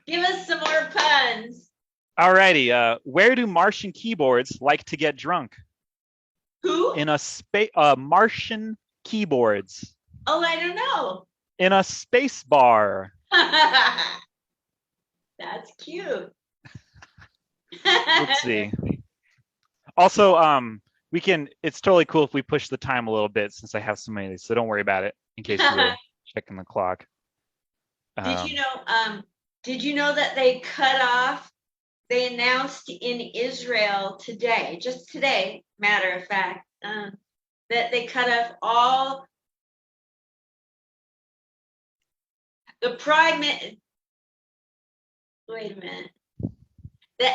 Give us some more puns. Alrighty, where do Martian keyboards like to get drunk? Who? In a Martian keyboards Oh, I don't know. in a space bar. That's cute. Let's see. Also, we can. It's totally cool if we push the time a little bit since I have so many of these. So don't worry about it in case you were checking the clock. Did you know that they cut off? They announced in Israel today, just today, matter of fact, that they cut off all the prime. Wait a minute. The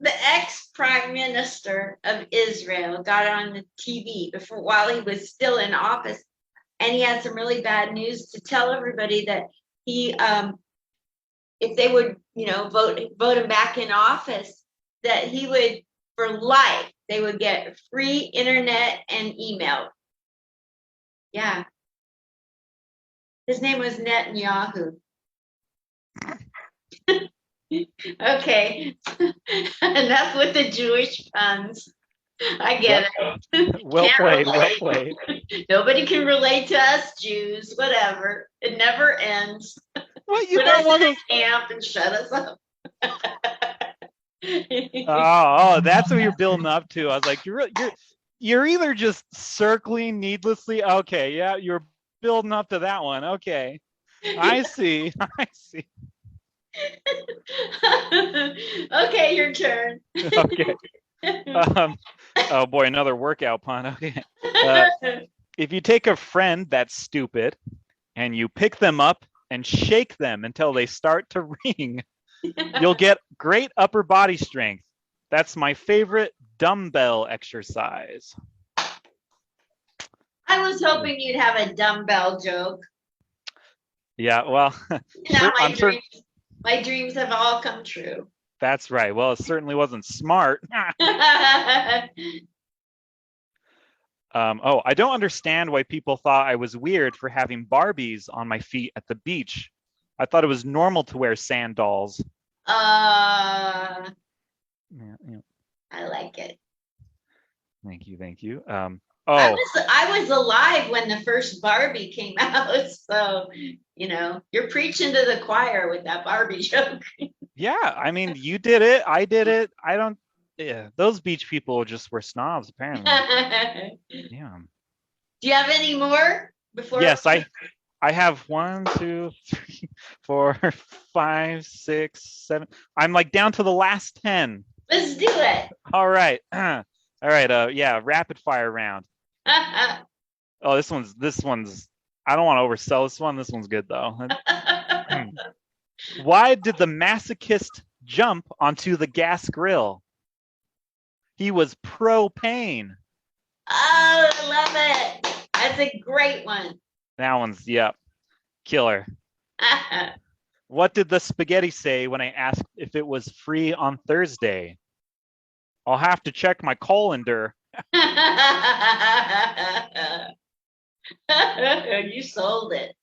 ex-prime minister of Israel got on the TV while he was still in office, and he had some really bad news to tell everybody that he, if they would, vote him back in office, that he would, for life, they would get free internet and email. Yeah. His name was Netanyahu. Okay. Enough with the Jewish puns. I get it. Well played. Well played. Nobody can relate to us Jews. Whatever. It never ends. What you put got us one in of a camp and shut us up. Oh, that's what you're building up to. I was like, you're either just circling needlessly. Okay, yeah, you're building up to that one. Okay, I see. I see. Okay, your turn. Okay. Oh boy, another workout pun. Okay. If you take a friend that's stupid and you pick them up and shake them until they start to ring, you'll get great upper body strength. That's my favorite dumbbell exercise. I was hoping you'd have a dumbbell joke. Yeah, well, now my dreams have all come true. That's right. Well, it certainly wasn't smart. I don't understand why people thought I was weird for having Barbies on my feet at the beach. I thought it was normal to wear sand dolls. Yeah. I like it. Thank you. I was alive when the first Barbie came out, so you're preaching to the choir with that Barbie joke. Yeah, I mean, you did it. I did it. I don't. Yeah, those beach people just were snobs, apparently. Yeah. Do you have any more before? Yes, I have 1, 2, 3, 4, 5, 6, 7. I'm like down to the last 10. Let's do it. All right. All right. Yeah, rapid fire round. Oh, this one's. I don't want to oversell this one. This one's good though. Why did the masochist jump onto the gas grill? He was propane. Oh, I love it. That's a great one. That one's, yep, killer. What did the spaghetti say when I asked if it was free on Thursday? I'll have to check my colander. You sold it.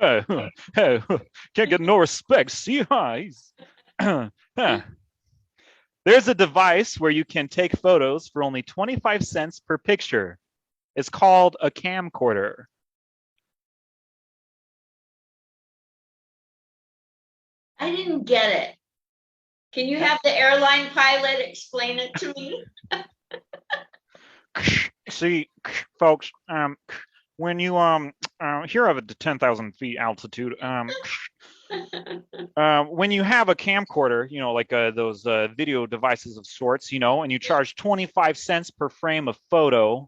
Hey, can't get no respect. See, There's a device where you can take photos for only 25 cents per picture. It's called a camcorder. I didn't get it. Can you have the airline pilot explain it to me? See, folks, when you here at 10,000 feet altitude, When you have a camcorder, like those video devices of sorts, and you charge 25 cents per frame of photos.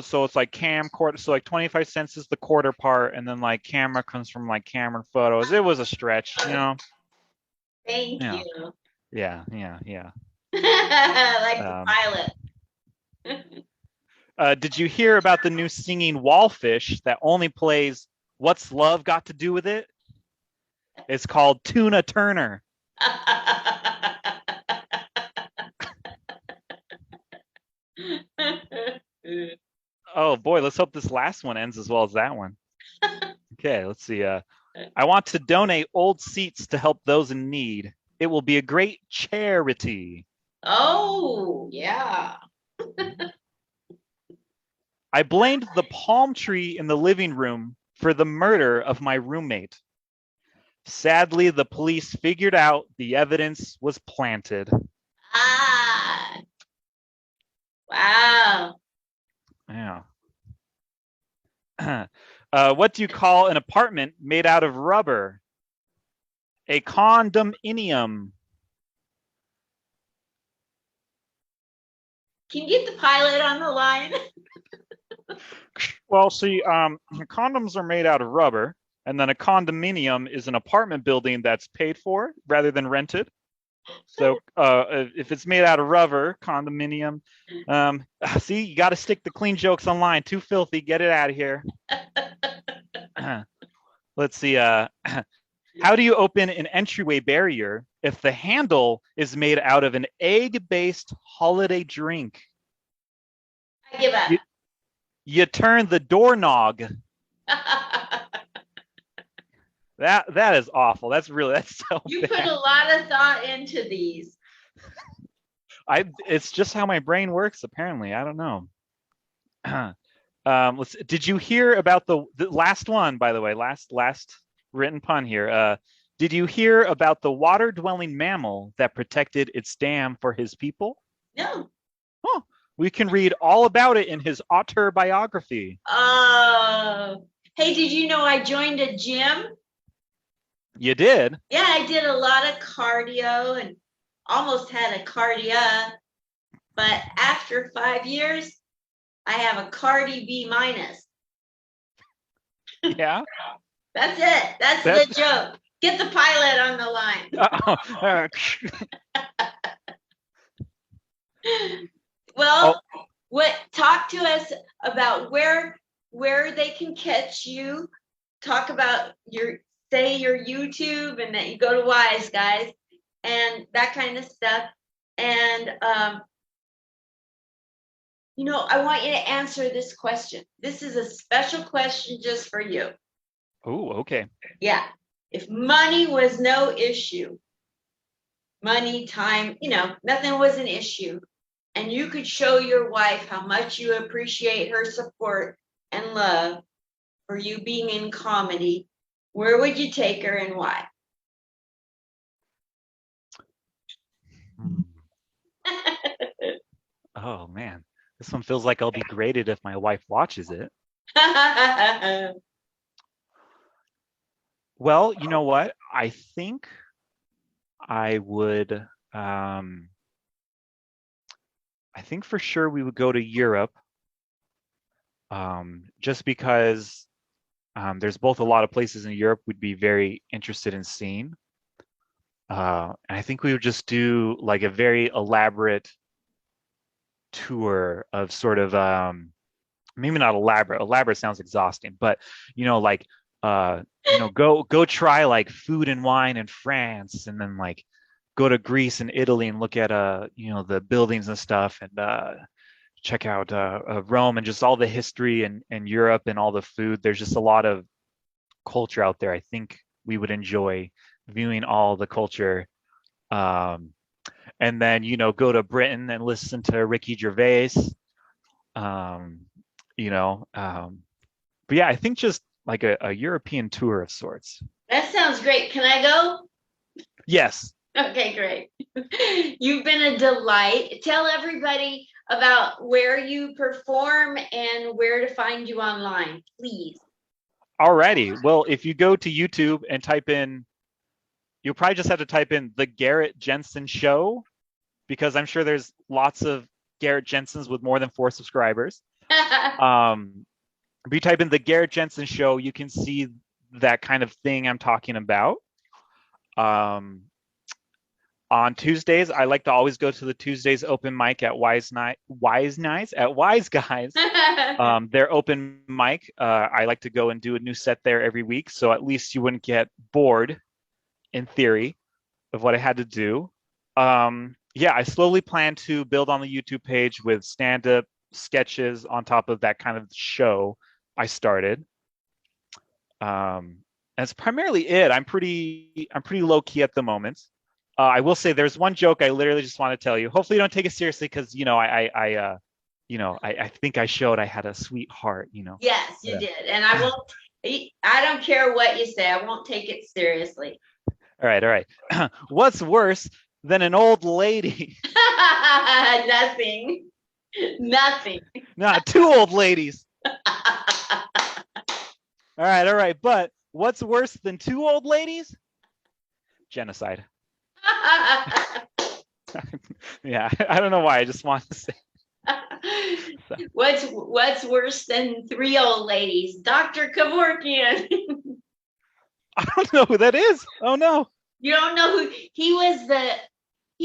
So it's like camcorder. So like 25 cents is the quarter part, and then like camera comes from like camera photos. It was a stretch. Thank Yeah, you. yeah. Like the Um, pilot. did you hear about the new singing wallfish that only plays "What's Love Got to Do with It"? It's called Tuna Turner. Oh boy, let's hope this last one ends as well as that one. Okay, let's see. I want to donate old seats to help those in need. It will be a great charity. Oh, yeah. I blamed the palm tree in the living room for the murder of my roommate. Sadly, the police figured out the evidence was planted. Ah, wow. Yeah. What do you call an apartment made out of rubber? A condominium. Can you get the pilot on the line? Well, see, condoms are made out of rubber, and then a condominium is an apartment building that's paid for rather than rented. So if it's made out of rubber, condominium. See, you got to stick the clean jokes online. Too filthy. Get it out of here. Let's see. How do you open an entryway barrier if the handle is made out of an egg-based holiday drink? I give up. You turn the doorknob. That is awful. That's so You put bad. a lot of thought into these. It's just how my brain works. Apparently, I don't know. Did you hear about the last one? By the way, last written pun here. Did you hear about the water-dwelling mammal that protected its dam for his people? No. Oh, we can read all about it in his autobiography. Hey, did you know I joined a gym? You did? Yeah, I did a lot of cardio and almost had a cardia. But after 5 years, I have a Cardi B minus. Yeah. That's it. That's That. the joke. Get the pilot on the line. Oh, Well, talk to us about where they can catch you. Talk about your YouTube and that you go to Wise Guys and that kind of stuff. And I want you to answer this question. This is a special question just for you. oh, okay. Yeah. If money was no issue, money, time, nothing was an issue, and you could show your wife how much you appreciate her support and love for you being in comedy, where would you take her and why? Hmm. Oh man, this one feels like I'll be graded if my wife watches it. Well, you know what? I think I would. I think for sure we would go to Europe, just because there's both a lot of places in Europe we'd be very interested in seeing. And I think we would just do like a very elaborate tour of sort of maybe not elaborate. Elaborate sounds exhausting, but like go try like food and wine in France, and then like go to Greece and Italy and look at the buildings and stuff, and check out Rome and just all the history and Europe and all the food. There's just a lot of culture out there. I think we would enjoy viewing all the culture. Um, and then go to Britain and listen to Ricky Gervais. Um, you know, um, but yeah, I think just like a European tour of sorts. That sounds great. Can I go? Yes. Okay, great. You've been a delight. Tell everybody about where you perform and where to find you online, please. Alrighty. Well, if you go to YouTube and type in, you'll probably just have to type in the Garrett Jensen Show, because I'm sure there's lots of Garrett Jensens with more than 4 subscribers. If you type in the Garrett Jensen Show, you can see that kind of thing I'm talking about. On Tuesdays, I like to always go to the Tuesdays open mic at Wise Guys. Their open mic, I like to go and do a new set there every week, so at least you wouldn't get bored, in theory, of what I had to do. Yeah, I slowly plan to build on the YouTube page with stand-up sketches on top of that kind of show I started. That's primarily it. I'm pretty low key at the moment. I will say there's one joke I literally just want to tell you. Hopefully you don't take it seriously, because I think I showed I had a sweet heart. Yes, you did. And I won't, I don't care what you say. I won't take it seriously. All right. What's worse than an old lady? Nothing. Nothing. Nah, 2 old ladies. All right. But what's worse than 2 old ladies? Genocide. Yeah, I don't know why. I just want to say. So. What's worse than 3 old ladies? Dr. Kevorkian. I don't know who that is. Oh no. You don't know who he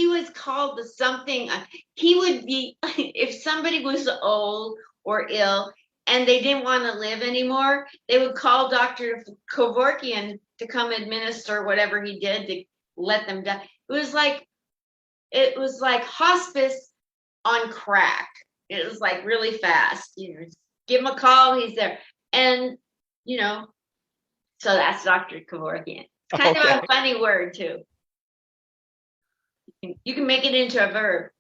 was called the something. He would be, if somebody was old or ill and they didn't want to live anymore, they would call Dr. Kevorkian to come administer whatever he did to let them die. It was like hospice on crack. It was like really fast. Give him a call, he's there. And so that's Dr. Kevorkian. It's kind of a funny word too. You can make it into a verb.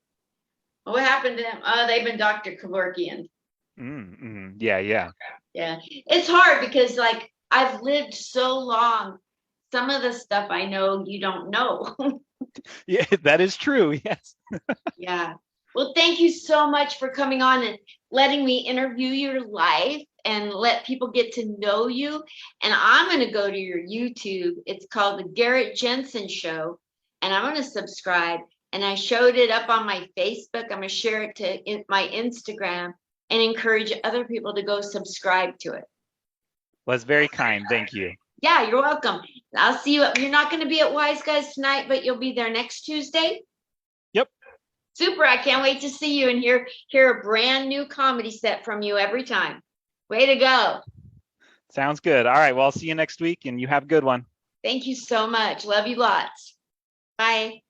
What happened to them? Oh, they've been Dr. Kevorkian. Yeah. It's hard because I've lived so long. Some of the stuff I know you don't know. Yeah, that is true. Yes. Yeah. Well, thank you so much for coming on and letting me interview your life and let people get to know you. And I'm going to go to your YouTube. It's called the Garrett Jensen Show. And I'm going to subscribe. And I showed it up on my Facebook. I'm going to share it to my Instagram and encourage other people to go subscribe to it. Well, that's very kind. Thank you. Yeah, you're welcome. I'll see you. You're not going to be at Wise Guys tonight, but you'll be there next Tuesday. Yep. Super. I can't wait to see you and hear a brand new comedy set from you every time. Way to go. Sounds good. All right. Well, I'll see you next week, and you have a good one. Thank you so much. Love you lots. Bye.